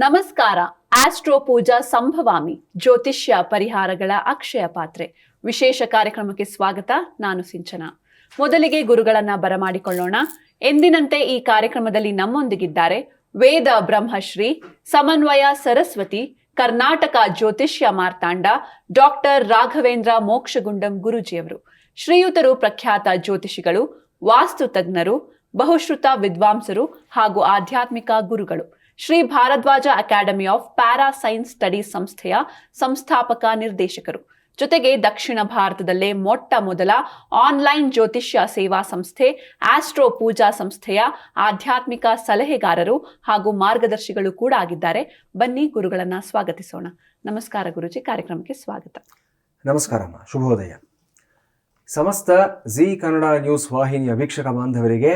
ನಮಸ್ಕಾರ. ಆಸ್ಟ್ರೋ ಪೂಜಾ ಸಂಭವಾಮಿ ಜ್ಯೋತಿಷ್ಯ ಪರಿಹಾರಗಳ ಅಕ್ಷಯ ಪಾತ್ರೆ ವಿಶೇಷ ಕಾರ್ಯಕ್ರಮಕ್ಕೆ ಸ್ವಾಗತ. ನಾನು ಸಿಂಚನ. ಮೊದಲಿಗೆ ಗುರುಗಳನ್ನ ಬರಮಾಡಿಕೊಳ್ಳೋಣ. ಎಂದಿನಂತೆ ಈ ಕಾರ್ಯಕ್ರಮದಲ್ಲಿ ನಮ್ಮೊಂದಿಗಿದ್ದಾರೆ ವೇದ ಬ್ರಹ್ಮಶ್ರೀ ಸಮನ್ವಯ ಸರಸ್ವತಿ ಕರ್ನಾಟಕ ಜ್ಯೋತಿಷ್ಯ ಮಾರ್ತಾಂಡ ಡಾಕ್ಟರ್ ರಾಘವೇಂದ್ರ ಮೋಕ್ಷಗುಂಡಂ ಗುರೂಜಿಯವರು. ಶ್ರೀಯುತರು ಪ್ರಖ್ಯಾತ ಜ್ಯೋತಿಷಿಗಳು, ವಾಸ್ತು ತಜ್ಞರು, ಬಹುಶ್ರುತ ವಿದ್ವಾಂಸರು ಹಾಗೂ ಆಧ್ಯಾತ್ಮಿಕ ಗುರುಗಳು. Shri Bharadwaj academy of para science studies ಸಂಸ್ಥೆಯ ಸಂಸ್ಥಾಪಕ ನಿರ್ದೇಶಕರು. ಜೊತೆಗೆ ದಕ್ಷಿಣ ಭಾರತದಲ್ಲೇ ಮೊಟ್ಟ ಮೊದಲ ಆನ್ಲೈನ್ ಜ್ಯೋತಿಷ್ಯ ಸೇವಾ ಸಂಸ್ಥೆ ಆಸ್ಟ್ರೋ ಪೂಜಾ ಸಂಸ್ಥೆಯ ಆಧ್ಯಾತ್ಮಿಕ ಸಲಹೆಗಾರರು ಹಾಗೂ ಮಾರ್ಗದರ್ಶಿಗಳು ಕೂಡ ಆಗಿದ್ದಾರೆ. ಬನ್ನಿ ಗುರುಗಳನ್ನ ಸ್ವಾಗತಿಸೋಣ. ನಮಸ್ಕಾರ ಗುರುಜಿ, ಕಾರ್ಯಕ್ರಮಕ್ಕೆ ಸ್ವಾಗತ. ನಮಸ್ಕಾರಮ್ಮ, ಶುಭೋದಯ. ಸಮಸ್ತ ಜಿ ಕನ್ನಡ ನ್ಯೂಸ್ ವಾಹಿನಿಯ ವೀಕ್ಷಕ ಬಾಂಧವರಿಗೆ,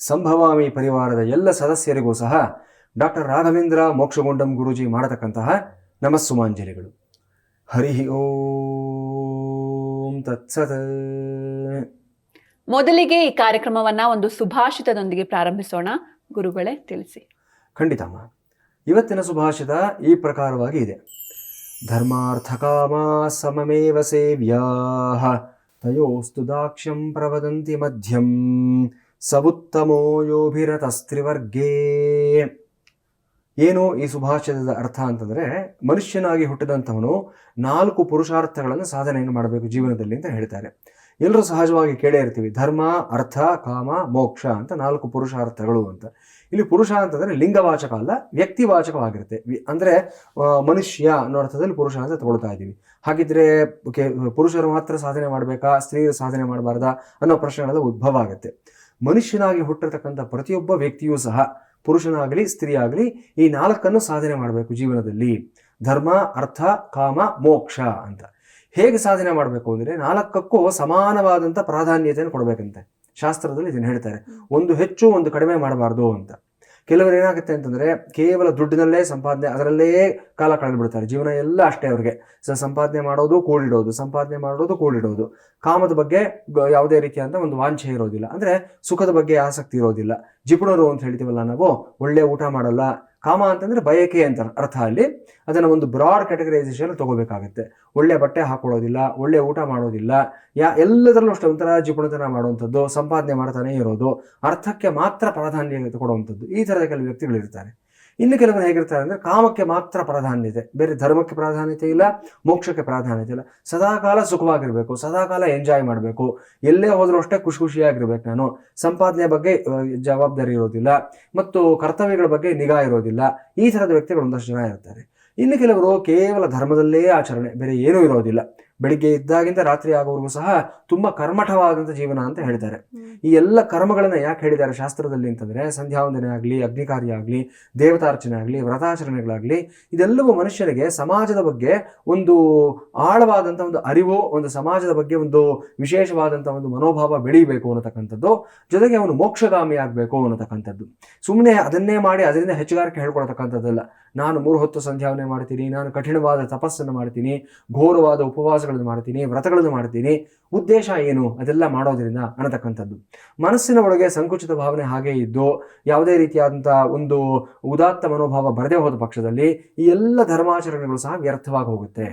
ಸಂಭವಾಮಿ ಪರಿವಾರದ ಎಲ್ಲ ಸದಸ್ಯರಿಗೂ ಸಹ ಡಾಕ್ಟರ್ ರಾಘವೇಂದ್ರ ಮೋಕ್ಷಗುಂಡಂ ಗುರೂಜಿ ಮಾಡತಕ್ಕಂತಹ ನಮಸ್ಸುಮಾಂಜಲಿಗಳು. ಹರಿ ಓಂ ತತ್ಸತ್. ಮೊದಲಿಗೆ ಈ ಕಾರ್ಯಕ್ರಮವನ್ನ ಒಂದು ಸುಭಾಷಿತದೊಂದಿಗೆ ಪ್ರಾರಂಭಿಸೋಣ. ಗುರುಗಳೇ ತಿಳಿಸಿ. ಖಂಡಿತಮ್ಮ. ಇವತ್ತಿನ ಸುಭಾಷಿತ ಈ ಪ್ರಕಾರವಾಗಿ ಇದೆ. ಧರ್ಮಾರ್ಥ ಕಾಮ ಸಮಮೇವ ಸೇವ್ಯಾಃ ತಯೋಸ್ತು ದಾಕ್ಷ್ಯಂ ಪ್ರವದಂತಿ ಮಧ್ಯಂ ಸವುತ್ತಮೋ ಯೋಭಿರತಸ್ತ್ರಿವರ್ಗೇ. ಏನು ಈ ಸುಭಾಷಿತದ ಅರ್ಥ ಅಂತಂದರೆ, ಮನುಷ್ಯನಾಗಿ ಹುಟ್ಟಿದಂಥವನು 4 ಪುರುಷಾರ್ಥಗಳನ್ನು ಸಾಧನೆಯನ್ನು ಮಾಡಬೇಕು ಜೀವನದಲ್ಲಿ ಅಂತ ಹೇಳ್ತಾರೆ. ಎಲ್ಲರೂ ಸಹಜವಾಗಿ ಕೇಳೇ ಇರ್ತೀವಿ, ಧರ್ಮ, ಅರ್ಥ, ಕಾಮ, ಮೋಕ್ಷ ಅಂತ 4 ಪುರುಷಾರ್ಥಗಳು ಅಂತ. ಇಲ್ಲಿ ಪುರುಷ ಅಂತಂದರೆ ಲಿಂಗವಾಚಕ ಅಲ್ಲ, ವ್ಯಕ್ತಿವಾಚಕವಾಗಿರುತ್ತೆ. ಅಂದರೆ ಮನುಷ್ಯ ಅನ್ನೋ ಅರ್ಥದಲ್ಲಿ ಪುರುಷ ಅಂತ ತಗೊಳ್ತಾ ಇದ್ದೀವಿ. ಹಾಗಿದ್ರೆ ಪುರುಷರು ಮಾತ್ರ ಸಾಧನೆ ಮಾಡಬೇಕಾ, ಸ್ತ್ರೀಯರು ಸಾಧನೆ ಮಾಡಬಾರ್ದಾ ಅನ್ನೋ ಪ್ರಶ್ನೆಗಳೆಲ್ಲ ಉದ್ಭವ ಆಗುತ್ತೆ. ಮನುಷ್ಯನಾಗಿ ಹುಟ್ಟಿರ್ತಕ್ಕಂಥ ಪ್ರತಿಯೊಬ್ಬ ವ್ಯಕ್ತಿಯೂ ಸಹ, ಪುರುಷನಾಗಲಿ ಸ್ತ್ರೀ ಆಗಲಿ, ಈ 4 ಸಾಧನೆ ಮಾಡಬೇಕು ಜೀವನದಲ್ಲಿ. ಧರ್ಮ, ಅರ್ಥ, ಕಾಮ, ಮೋಕ್ಷ ಅಂತ. ಹೇಗೆ ಸಾಧನೆ ಮಾಡಬೇಕು ಅಂದರೆ 4ಕ್ಕೂ ಸಮಾನವಾದಂಥ ಪ್ರಾಧಾನ್ಯತೆಯನ್ನು ಕೊಡಬೇಕಂತೆ. ಶಾಸ್ತ್ರದಲ್ಲಿ ಇದನ್ನು ಹೇಳ್ತಾರೆ, ಒಂದು ಹೆಚ್ಚು ಒಂದು ಕಡಿಮೆ ಮಾಡಬಾರ್ದು ಅಂತ. ಕೆಲವರು ಏನಾಗುತ್ತೆ ಅಂತಂದರೆ, ಕೇವಲ ದುಡ್ಡಿನಲ್ಲೇ ಸಂಪಾದನೆ, ಅದರಲ್ಲೇ ಕಾಲ ಕಳೆದುಬಿಡ್ತಾರೆ. ಜೀವನ ಎಲ್ಲ ಅಷ್ಟೇ ಅವ್ರಿಗೆ. ಸಂಪಾದನೆ ಮಾಡೋದು, ಕೂಡಿಡೋದು, ಸಂಪಾದನೆ ಮಾಡೋದು, ಕೂಡಿಡೋದು. ಕಾಮದ ಬಗ್ಗೆ ಯಾವುದೇ ರೀತಿಯಾದ ಒಂದು ವಾಂಛೆ ಇರೋದಿಲ್ಲ. ಅಂದರೆ ಸುಖದ ಬಗ್ಗೆ ಆಸಕ್ತಿ ಇರೋದಿಲ್ಲ. ಜಿಪುಣರು ಅಂತ ಹೇಳ್ತೀವಲ್ಲ ನಾವು, ಒಳ್ಳೆ ಊಟ ಮಾಡಲ್ಲ. ಕಾಮ ಅಂತಂದರೆ ಬಯಕೆ ಅಂತ ಅರ್ಥ. ಅಲ್ಲಿ ಅದನ್ನು ಒಂದು ಬ್ರಾಡ್ ಕ್ಯಾಟಗರೈಸೇಷನ್ ತಗೋಬೇಕಾಗತ್ತೆ. ಒಳ್ಳೆ ಬಟ್ಟೆ ಹಾಕೊಳ್ಳೋದಿಲ್ಲ, ಒಳ್ಳೆ ಊಟ ಮಾಡೋದಿಲ್ಲ, ಎಲ್ಲದರಲ್ಲೂ ಅಷ್ಟೇ ಒಂಥರ ಜಿಪುಣತನ ಮಾಡುವಂಥದ್ದು, ಸಂಪಾದನೆ ಮಾಡ್ತಾನೆ ಇರೋದು, ಅರ್ಥಕ್ಕೆ ಮಾತ್ರ ಪ್ರಾಧಾನ್ಯತೆ ಕೊಡುವಂಥದ್ದು. ಈ ಥರದ ಕೆಲವು ವ್ಯಕ್ತಿಗಳಿರ್ತಾರೆ. ಇನ್ನು ಕೆಲವರು ಹೇಗಿರ್ತಾರೆ ಅಂದರೆ, ಕಾಮಕ್ಕೆ ಮಾತ್ರ ಪ್ರಾಧಾನ್ಯತೆ, ಬೇರೆ ಧರ್ಮಕ್ಕೆ ಪ್ರಾಧಾನ್ಯತೆ ಇಲ್ಲ, ಮೋಕ್ಷಕ್ಕೆ ಪ್ರಾಧಾನ್ಯತೆ ಇಲ್ಲ. ಸದಾಕಾಲ ಸುಖವಾಗಿರಬೇಕು, ಸದಾಕಾಲ ಎಂಜಾಯ್ ಮಾಡಬೇಕು, ಎಲ್ಲೇ ಹೋದರೂ ಅಷ್ಟೇ ಖುಷಿಯಾಗಿರ್ಬೇಕು ನಾನು. ಸಂಪಾದನೆ ಬಗ್ಗೆ ಜವಾಬ್ದಾರಿ ಇರೋದಿಲ್ಲ ಮತ್ತು ಕರ್ತವ್ಯಗಳ ಬಗ್ಗೆ ನಿಗಾ ಇರೋದಿಲ್ಲ. ಈ ಥರದ ವ್ಯಕ್ತಿಗಳು ಒಂದಷ್ಟು ಜನ ಇರ್ತಾರೆ. ಇನ್ನು ಕೆಲವರು ಕೇವಲ ಧರ್ಮದಲ್ಲೇ ಆಚರಣೆ, ಬೇರೆ ಏನೂ ಇರೋದಿಲ್ಲ. ಬೆಳಿಗ್ಗೆ ಇದ್ದಾಗಿಂದ ರಾತ್ರಿ ಆಗೋವರೆಗೂ ಸಹ ತುಂಬ ಕರ್ಮಠವಾದಂಥ ಜೀವನ ಅಂತ ಹೇಳ್ತಾರೆ. ಈ ಎಲ್ಲ ಕರ್ಮಗಳನ್ನು ಯಾಕೆ ಹೇಳಿದ್ದಾರೆ ಶಾಸ್ತ್ರದಲ್ಲಿ ಅಂತಂದರೆ, ಸಂಧ್ಯಾವಂದನೆ ಆಗಲಿ, ಅಗ್ನಿಕಾರ್ಯ ಆಗಲಿ, ದೇವತಾರ್ಚನೆ ಆಗಲಿ, ವ್ರತಾಚರಣೆಗಳಾಗಲಿ, ಇದೆಲ್ಲವೂ ಮನುಷ್ಯನಿಗೆ ಸಮಾಜದ ಬಗ್ಗೆ ಒಂದು ಆಳವಾದಂಥ ಒಂದು ಅರಿವು, ಒಂದು ಸಮಾಜದ ಬಗ್ಗೆ ಒಂದು ವಿಶೇಷವಾದಂಥ ಒಂದು ಮನೋಭಾವ ಬೆಳೀಬೇಕು ಅನ್ನತಕ್ಕಂಥದ್ದು. ಜೊತೆಗೆ ಅವನು ಮೋಕ್ಷಗಾಮಿ ಆಗಬೇಕು ಅನ್ನತಕ್ಕಂಥದ್ದು. ಸುಮ್ಮನೆ ಅದನ್ನೇ ಮಾಡಿ ಅದರಿಂದ ಹೆಚ್ಚುಗಾರಿಕೆ ಹೇಳ್ಕೊಳ್ತಕ್ಕಂಥದ್ದಲ್ಲ. ನಾನು 3 ಹೊತ್ತು ಸಂಧ್ಯಾವನೆ ಮಾಡ್ತೀನಿ, ನಾನು ಕಠಿಣವಾದ ತಪಸ್ಸನ್ನು ಮಾಡ್ತೀನಿ, ಘೋರವಾದ ಉಪವಾಸಗಳನ್ನು ಮಾಡ್ತೀನಿ, ವ್ರತಗಳನ್ನು ಮಾಡ್ತೀನಿ, ಉದ್ದೇಶ ಏನು ಅದೆಲ್ಲ ಮಾಡೋದ್ರಿಂದ ಅನ್ನತಕ್ಕಂಥದ್ದು. ಮನಸ್ಸಿನ ಒಳಗೆ ಸಂಕುಚಿತ ಭಾವನೆ ಹಾಗೇ ಇದ್ದು, ಯಾವುದೇ ರೀತಿಯಾದಂಥ ಒಂದು ಉದಾತ್ತ ಮನೋಭಾವ ಬರದೇ ಹೋದ ಪಕ್ಷದಲ್ಲಿ ಈ ಎಲ್ಲ ಧರ್ಮಾಚರಣೆಗಳು ಸಹ ವ್ಯರ್ಥವಾಗಿ ಹೋಗುತ್ತೆ.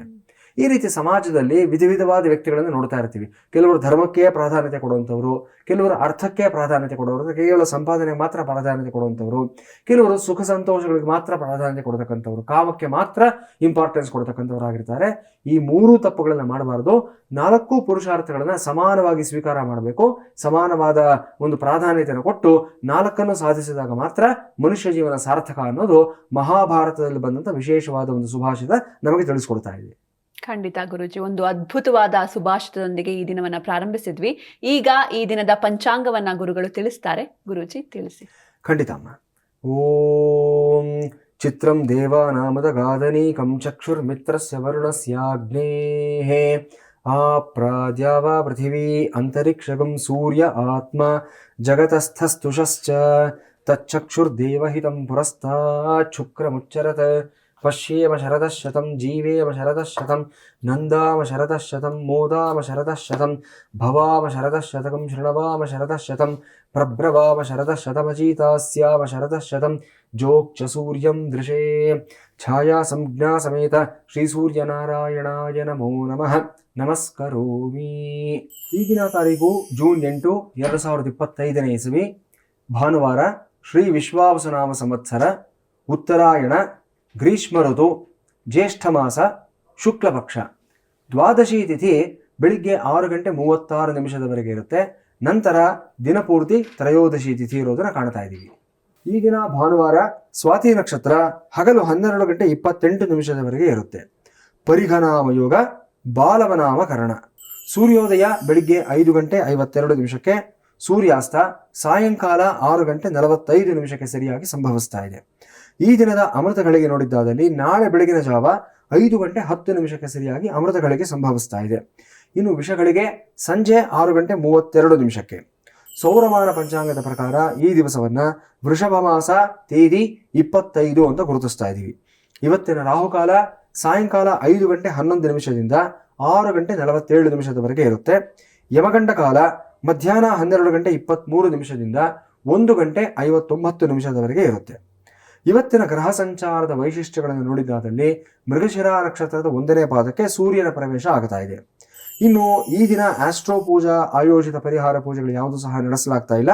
ಈ ರೀತಿ ಸಮಾಜದಲ್ಲಿ ವಿಧವಾದ ವ್ಯಕ್ತಿಗಳನ್ನು ನೋಡ್ತಾ ಇರ್ತೀವಿ. ಕೆಲವರು ಧರ್ಮಕ್ಕೆ ಪ್ರಾಧಾನ್ಯತೆ ಕೊಡುವಂಥವ್ರು, ಕೆಲವರು ಅರ್ಥಕ್ಕೆ ಪ್ರಾಧಾನ್ಯತೆ ಕೊಡೋರು, ಕೇವಲ ಸಂಪಾದನೆಗೆ ಮಾತ್ರ ಪ್ರಾಧಾನ್ಯತೆ ಕೊಡುವಂಥವ್ರು, ಕೆಲವರು ಸುಖ ಸಂತೋಷಗಳಿಗೆ ಮಾತ್ರ ಪ್ರಾಧಾನ್ಯತೆ ಕೊಡ್ತಕ್ಕಂಥವ್ರು, ಕಾಮಕ್ಕೆ ಮಾತ್ರ ಇಂಪಾರ್ಟೆನ್ಸ್ ಕೊಡ್ತಕ್ಕಂಥವ್ರು ಆಗಿರ್ತಾರೆ. ಈ 3 ತಪ್ಪುಗಳನ್ನು ಮಾಡಬಾರ್ದು. 4 ಪುರುಷಾರ್ಥಗಳನ್ನು ಸಮಾನವಾಗಿ ಸ್ವೀಕಾರ ಮಾಡಬೇಕು. ಸಮಾನವಾದ ಒಂದು ಪ್ರಾಧಾನ್ಯತೆಯನ್ನು ಕೊಟ್ಟು 4 ಸಾಧಿಸಿದಾಗ ಮಾತ್ರ ಮನುಷ್ಯ ಜೀವನ ಸಾರ್ಥಕ ಅನ್ನೋದು ಮಹಾಭಾರತದಲ್ಲಿ ಬಂದಂಥ ವಿಶೇಷವಾದ ಒಂದು ಸುಭಾಷಿತ ನಮಗೆ ತಿಳಿಸ್ಕೊಡ್ತಾ ಇದೆ. ಖಂಡಿತ ಗುರುಜಿ, ಒಂದು ಅದ್ಭುತವಾದ ಸುಭಾಷಿತದೊಂದಿಗೆ ಈ ದಿನವನ್ನ ಪ್ರಾರಂಭಿಸಿದ್ವಿ. ಈಗ ಈ ದಿನದ ಪಂಚಾಂಗವನ್ನ ಗುರುಗಳು ತಿಳಿಸ್ತಾರೆ. ಗುರುಜಿ ತಿಳಿಸಿ. ಖಂಡಿತಮ್ಮ. ಓಂ ಚಿತ್ರಂ ದೇವಾನಾಮದ ಗಾದನೀಕಂ ಚಕ್ಷುರ್ಮಿತ್ರಸ್ಯ ವರುಣಸ್ಯಾಗ್ನೇಃ ಆಪ್ರಾದ್ಯಾವಾ ಪೃಥಿವೀ ಅಂತರಿಕ್ಷಗಂ ಸೂರ್ಯ ಆತ್ಮ ಜಗತಸ್ಥಸ್ತುಷಶ್ಚ ತಚ್ಚಕ್ಷುರ್ದೇವಹಿತಂ ಪುರಸ್ತಾತ್ ಶುಕ್ರಮುಚ್ಚರತ್ ಪಶ್ಯೇಮ ಶರದಃ ಶತಂ ಜೀವೇಮ ಶರದಃ ಶತಂ ನಂದಾಮ ಶರದಃ ಶತಂ ಮೋದಾಮ ಶರದಃ ಶತಂ ಭವಾಮ ಶರದಃ ಶತಕಂ ಶೃಣವಾಮ ಶರದಃ ಶತಂ ಪ್ರಭ್ರವಾಮ ಶರದಃ ಶತಮಚೀತಾಸ್ಯಾಮ ಶರದಃ ಶತಂ ಜೋಕ್ಷ ಸೂರ್ಯಂ ದೃಶೇ ಛಾಯಾ ಸಂಜ್ಞಾ ಸಮೇತ ಶ್ರೀ ಸೂರ್ಯನಾರಾಯಣಾಯ ನಮೋ ನಮಃ ನಮಸ್ಕರೋಮಿ. ಈಗಿನ ತಾರೀಕು ಜೂನ್ 8, 2025 ಇಸವಿ, ಭಾನುವಾರ, ಶ್ರೀ ವಿಶ್ವಾವಸುನಾಮ ಸಂವತ್ಸರ, ಉತ್ತರಾಯಣ, ಗ್ರೀಷ್ಮ ಋತು, ಜ್ಯೇಷ್ಠ ಮಾಸ, ಶುಕ್ಲ ಪಕ್ಷ. ದ್ವಾದಶಿ ತಿಥಿ ಬೆಳಿಗ್ಗೆ 6:36 ಇರುತ್ತೆ. ನಂತರ ದಿನಪೂರ್ತಿ ತ್ರಯೋದಶಿ ತಿಥಿ ಇರೋದನ್ನ ಕಾಣ್ತಾ ಇದ್ದೀವಿ. ಈಗಿನ ಭಾನುವಾರ ಸ್ವಾತಿ ನಕ್ಷತ್ರ ಹಗಲು 12:28 ಇರುತ್ತೆ. ಪರಿಘನಾಮ ಯೋಗ, ಬಾಲವನಾಮ ಕರಣ. ಸೂರ್ಯೋದಯ ಬೆಳಿಗ್ಗೆ 5:52, ಸೂರ್ಯಾಸ್ತ ಸಾಯಂಕಾಲ 6:45 ಸರಿಯಾಗಿ ಸಂಭವಿಸ್ತಾ ಇದೆ. ಈ ದಿನದ ಅಮೃತ ಗಳಿಗೆ ನೋಡಿದ್ದಾದಲ್ಲಿ ನಾಳೆ ಬೆಳಗಿನ ಜಾವ 5:10 ಸರಿಯಾಗಿ ಅಮೃತ ಗಳಿಗೆ ಸಂಭವಿಸ್ತಾ ಇದೆ. ಇನ್ನು ವಿಷಗಳಿಗೆ ಸಂಜೆ 6:32. ಸೌರಮಾನ ಪಂಚಾಂಗದ ಪ್ರಕಾರ ಈ ದಿವಸವನ್ನ ವೃಷಭ ಮಾಸ ತೇದಿ 25 ಅಂತ ಗುರುತಿಸ್ತಾ ಇದ್ದೀವಿ. ಇವತ್ತಿನ ರಾಹುಕಾಲ ಸಾಯಂಕಾಲ 5:11 6:47 ಇರುತ್ತೆ. ಯಮಗಂಡ ಕಾಲ ಮಧ್ಯಾಹ್ನ 12:23 1:59 ಇರುತ್ತೆ. ಇವತ್ತಿನ ಗ್ರಹ ಸಂಚಾರದ ವೈಶಿಷ್ಟ್ಯಗಳನ್ನು ನೋಡಿದ್ದಾದಲ್ಲಿ ಮೃಗಶಿರ ನಕ್ಷತ್ರದ 1ನೇ ಪಾದಕ್ಕೆ ಸೂರ್ಯನ ಪ್ರವೇಶ ಆಗ್ತಾ ಇದೆ. ಇನ್ನು ಈ ದಿನ ಆಸ್ಟ್ರೋ ಪೂಜಾ ಆಯೋಜಿತ ಪರಿಹಾರ ಪೂಜೆಗಳು ಯಾವುದು ಸಹ ನಡೆಸಲಾಗ್ತಾ ಇಲ್ಲ.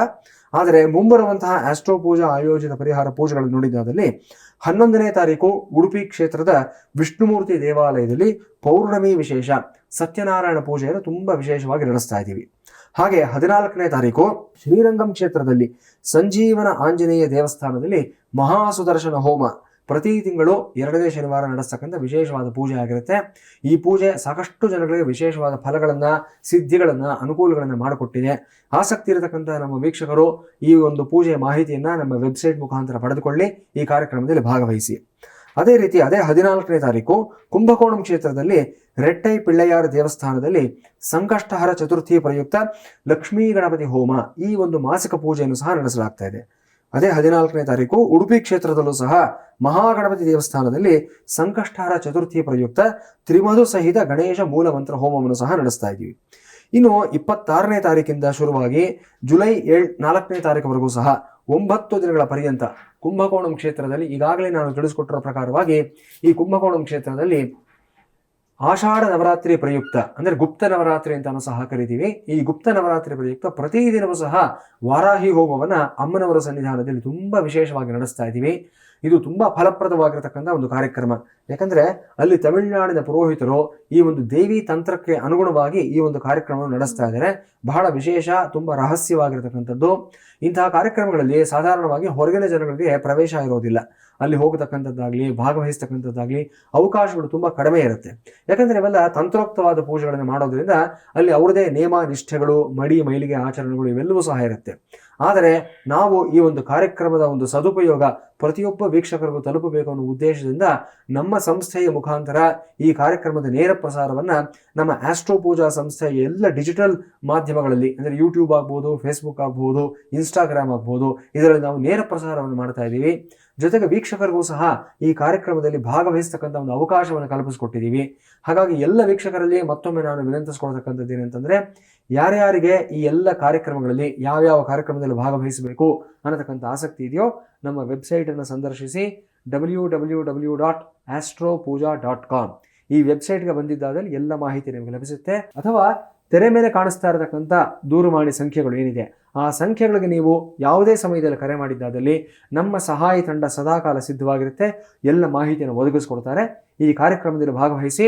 ಆದರೆ ಮುಂಬರುವಂತಹ ಆಸ್ಟ್ರೋ ಪೂಜಾ ಆಯೋಜಿತ ಪರಿಹಾರ ಪೂಜೆಗಳನ್ನು ನೋಡಿದ್ದಾದಲ್ಲಿ 11ನೇ ತಾರೀಕು ಉಡುಪಿ ಕ್ಷೇತ್ರದ ವಿಷ್ಣುಮೂರ್ತಿ ದೇವಾಲಯದಲ್ಲಿ ಪೌರ್ಣಮಿ ವಿಶೇಷ ಸತ್ಯನಾರಾಯಣ ಪೂಜೆಯನ್ನು ತುಂಬಾ ವಿಶೇಷವಾಗಿ ನಡೆಸ್ತಾ ಇದ್ದೀವಿ. ಹಾಗೆ 14ನೇ ತಾರೀಕು ಶ್ರೀರಂಗಂ ಕ್ಷೇತ್ರದಲ್ಲಿ ಸಂಜೀವನ ಆಂಜನೇಯ ದೇವಸ್ಥಾನದಲ್ಲಿ ಮಹಾಸುದರ್ಶನ ಹೋಮ ಪ್ರತಿ ತಿಂಗಳು 2ನೇ ಶನಿವಾರ ನಡೆಸ್ತಕ್ಕಂಥ ವಿಶೇಷವಾದ ಪೂಜೆ ಆಗಿರುತ್ತೆ. ಈ ಪೂಜೆ ಸಾಕಷ್ಟು ಜನಗಳಿಗೆ ವಿಶೇಷವಾದ ಫಲಗಳನ್ನ, ಸಿದ್ಧಿಗಳನ್ನ, ಅನುಕೂಲಗಳನ್ನ ಮಾಡಿಕೊಟ್ಟಿದೆ. ಆಸಕ್ತಿ ಇರತಕ್ಕಂಥ ನಮ್ಮ ವೀಕ್ಷಕರು ಈ ಒಂದು ಪೂಜೆಯ ಮಾಹಿತಿಯನ್ನ ನಮ್ಮ ವೆಬ್ಸೈಟ್ ಮುಖಾಂತರ ಪಡೆದುಕೊಳ್ಳಿ, ಈ ಕಾರ್ಯಕ್ರಮದಲ್ಲಿ ಭಾಗವಹಿಸಿ. ಅದೇ ರೀತಿ ಅದೇ 14ನೇ ತಾರೀಕು ಕುಂಭಕೋಣಂ ಕ್ಷೇತ್ರದಲ್ಲಿ ರೆಟ್ಟೈ ಪಿಳ್ಳಯ್ಯಾರ ದೇವಸ್ಥಾನದಲ್ಲಿ ಸಂಕಷ್ಟಹರ ಚತುರ್ಥಿ ಪ್ರಯುಕ್ತ ಲಕ್ಷ್ಮೀ ಗಣಪತಿ ಹೋಮ ಈ ಒಂದು ಮಾಸಿಕ ಪೂಜೆಯನ್ನು ಸಹ ನಡೆಸಲಾಗ್ತಾ ಇದೆ. ಅದೇ 14ನೇ ತಾರೀಕು ಉಡುಪಿ ಕ್ಷೇತ್ರದಲ್ಲೂ ಸಹ ಮಹಾಗಣಪತಿ ದೇವಸ್ಥಾನದಲ್ಲಿ ಸಂಕಷ್ಟಹರ ಚತುರ್ಥಿ ಪ್ರಯುಕ್ತ ತ್ರಿಮಧು ಸಹಿತ ಗಣೇಶ ಮೂಲ ಮಂತ್ರ ಹೋಮವನ್ನು ಸಹ ನಡೆಸ್ತಾ ಇದ್ದೀವಿ. ಇನ್ನು 26ನೇ ತಾರೀಕಿಂದ ಶುರುವಾಗಿ ಜುಲೈ 4ನೇ ತಾರೀಕುವರೆಗೂ ಸಹ 9 ದಿನಗಳ ಪರ್ಯಂತ ಕುಂಭಕೋಣಂ ಕ್ಷೇತ್ರದಲ್ಲಿ ಈಗಾಗಲೇ ನಾನು ತಿಳಿಸಿಕೊಟ್ಟಿರೋ ಪ್ರಕಾರವಾಗಿ ಈ ಕುಂಭಕೋಣಂ ಕ್ಷೇತ್ರದಲ್ಲಿ ಆಷಾಢ ನವರಾತ್ರಿ ಪ್ರಯುಕ್ತ ಅಂದ್ರೆ ಗುಪ್ತ ನವರಾತ್ರಿ ಅಂತಾನು ಸಹ ಕರಿತೀವಿ. ಈ ಗುಪ್ತ ನವರಾತ್ರಿ ಪ್ರಯುಕ್ತ ಪ್ರತಿದಿನವೂ ಸಹ ವಾರಾಹಿ ಹೋಮವನ್ನ ಅಮ್ಮನವರ ಸನ್ನಿಧಾನದಲ್ಲಿ ತುಂಬಾ ವಿಶೇಷವಾಗಿ ನಡೆಸ್ತಾ ಇದ್ದೀವಿ. ಇದು ತುಂಬಾ ಫಲಪ್ರದವಾಗಿರತಕ್ಕಂಥ ಒಂದು ಕಾರ್ಯಕ್ರಮ. ಯಾಕಂದ್ರೆ ಅಲ್ಲಿ ತಮಿಳುನಾಡಿನ ಪುರೋಹಿತರು ಈ ಒಂದು ದೇವಿ ತಂತ್ರಕ್ಕೆ ಅನುಗುಣವಾಗಿ ಈ ಒಂದು ಕಾರ್ಯಕ್ರಮವನ್ನು ನಡೆಸ್ತಾ ಇದ್ದಾರೆ. ಬಹಳ ವಿಶೇಷ, ತುಂಬಾ ರಹಸ್ಯವಾಗಿರತಕ್ಕಂಥದ್ದು. ಇಂತಹ ಕಾರ್ಯಕ್ರಮಗಳಲ್ಲಿ ಸಾಧಾರಣವಾಗಿ ಹೊರಗಿನ ಜನಗಳಿಗೆ ಪ್ರವೇಶ ಇರೋದಿಲ್ಲ. ಅಲ್ಲಿ ಹೋಗತಕ್ಕಂಥದ್ದಾಗ್ಲಿ, ಭಾಗವಹಿಸ್ತಕ್ಕಂಥದ್ದಾಗ್ಲಿ ಅವಕಾಶಗಳು ತುಂಬಾ ಕಡಿಮೆ ಇರುತ್ತೆ. ಯಾಕಂದ್ರೆ ಇವೆಲ್ಲ ತಂತ್ರೋಕ್ತವಾದ ಪೂಜೆಗಳನ್ನು ಮಾಡೋದ್ರಿಂದ ಅಲ್ಲಿ ಅವ್ರದೇ ನೇಮ ನಿಷ್ಠೆಗಳು, ಮಡಿ ಮೈಲಿಗೆ ಆಚರಣೆಗಳು ಇವೆಲ್ಲವೂ ಸಹ ಇರುತ್ತೆ. ಆದರೆ ನಾವು ಈ ಒಂದು ಕಾರ್ಯಕ್ರಮದ ಒಂದು ಸದುಪಯೋಗ ಪ್ರತಿಯೊಬ್ಬ ವೀಕ್ಷಕರಿಗೂ ತಲುಪಬೇಕು ಅನ್ನೋ ಉದ್ದೇಶದಿಂದ ನಮ್ಮ ಸಂಸ್ಥೆಯ ಮುಖಾಂತರ ಈ ಕಾರ್ಯಕ್ರಮದ ನೇರ ಪ್ರಸಾರವನ್ನ ನಮ್ಮ ಆಸ್ಟ್ರೋ ಪೂಜಾ ಸಂಸ್ಥೆಯ ಎಲ್ಲ ಡಿಜಿಟಲ್ ಮಾಧ್ಯಮಗಳಲ್ಲಿ ಅಂದ್ರೆ ಯೂಟ್ಯೂಬ್ ಆಗ್ಬೋದು, ಫೇಸ್ಬುಕ್ ಆಗ್ಬೋದು, ಇನ್ಸ್ಟಾಗ್ರಾಮ್ ಆಗ್ಬೋದು, ಇದರಲ್ಲಿ ನಾವು ನೇರ ಪ್ರಸಾರವನ್ನು ಮಾಡ್ತಾ ಇದ್ದೀವಿ. ಜೊತೆಗೆ ವೀಕ್ಷಕರಿಗೂ ಸಹ ಈ ಕಾರ್ಯಕ್ರಮದಲ್ಲಿ ಭಾಗವಹಿಸ್ತಕ್ಕಂಥ ಒಂದು ಅವಕಾಶವನ್ನು ಕಲ್ಪಿಸಿಕೊಟ್ಟಿದ್ದೀವಿ. ಹಾಗಾಗಿ ಎಲ್ಲ ವೀಕ್ಷಕರಲ್ಲಿ ಮತ್ತೊಮ್ಮೆ ನಾನು ವಿನಂತಿಸ್ಕೊಳ್ತಕ್ಕಂಥದ್ದು ಏನಂತಂದ್ರೆ, ಯಾರ್ಯಾರಿಗೆ ಈ ಎಲ್ಲ ಕಾರ್ಯಕ್ರಮಗಳಲ್ಲಿ ಯಾವ್ಯಾವ ಕಾರ್ಯಕ್ರಮದಲ್ಲಿ ಭಾಗವಹಿಸಬೇಕು ಅನ್ನತಕ್ಕಂಥ ಆಸಕ್ತಿ ಇದೆಯೋ ನಮ್ಮ ವೆಬ್ಸೈಟ್ ಅನ್ನು ಸಂದರ್ಶಿಸಿ www.astropuja.com ಈ ವೆಬ್ಸೈಟ್ಗೆ ಬಂದಿದ್ದಾದಲ್ಲಿ ಎಲ್ಲ ಮಾಹಿತಿ ನಿಮಗೆ ಲಭಿಸುತ್ತೆ. ಅಥವಾ ತೆರೆ ಮೇಲೆ ಕಾಣಿಸ್ತಾ ಇರತಕ್ಕಂಥ ದೂರವಾಣಿ ಸಂಖ್ಯೆಗಳು ಏನಿದೆ ಆ ಸಂಖ್ಯೆಗಳಿಗೆ ನೀವು ಯಾವುದೇ ಸಮಯದಲ್ಲಿ ಕರೆ ಮಾಡಿದ್ದಾದಲ್ಲಿ ನಮ್ಮ ಸಹಾಯ ತಂಡ ಸದಾಕಾಲ ಸಿದ್ಧವಾಗಿರುತ್ತೆ. ಎಲ್ಲ ಮಾಹಿತಿಯನ್ನು ಒದಗಿಸ್ಕೊಡ್ತಾರೆ. ಈ ಕಾರ್ಯಕ್ರಮದಲ್ಲಿ ಭಾಗವಹಿಸಿ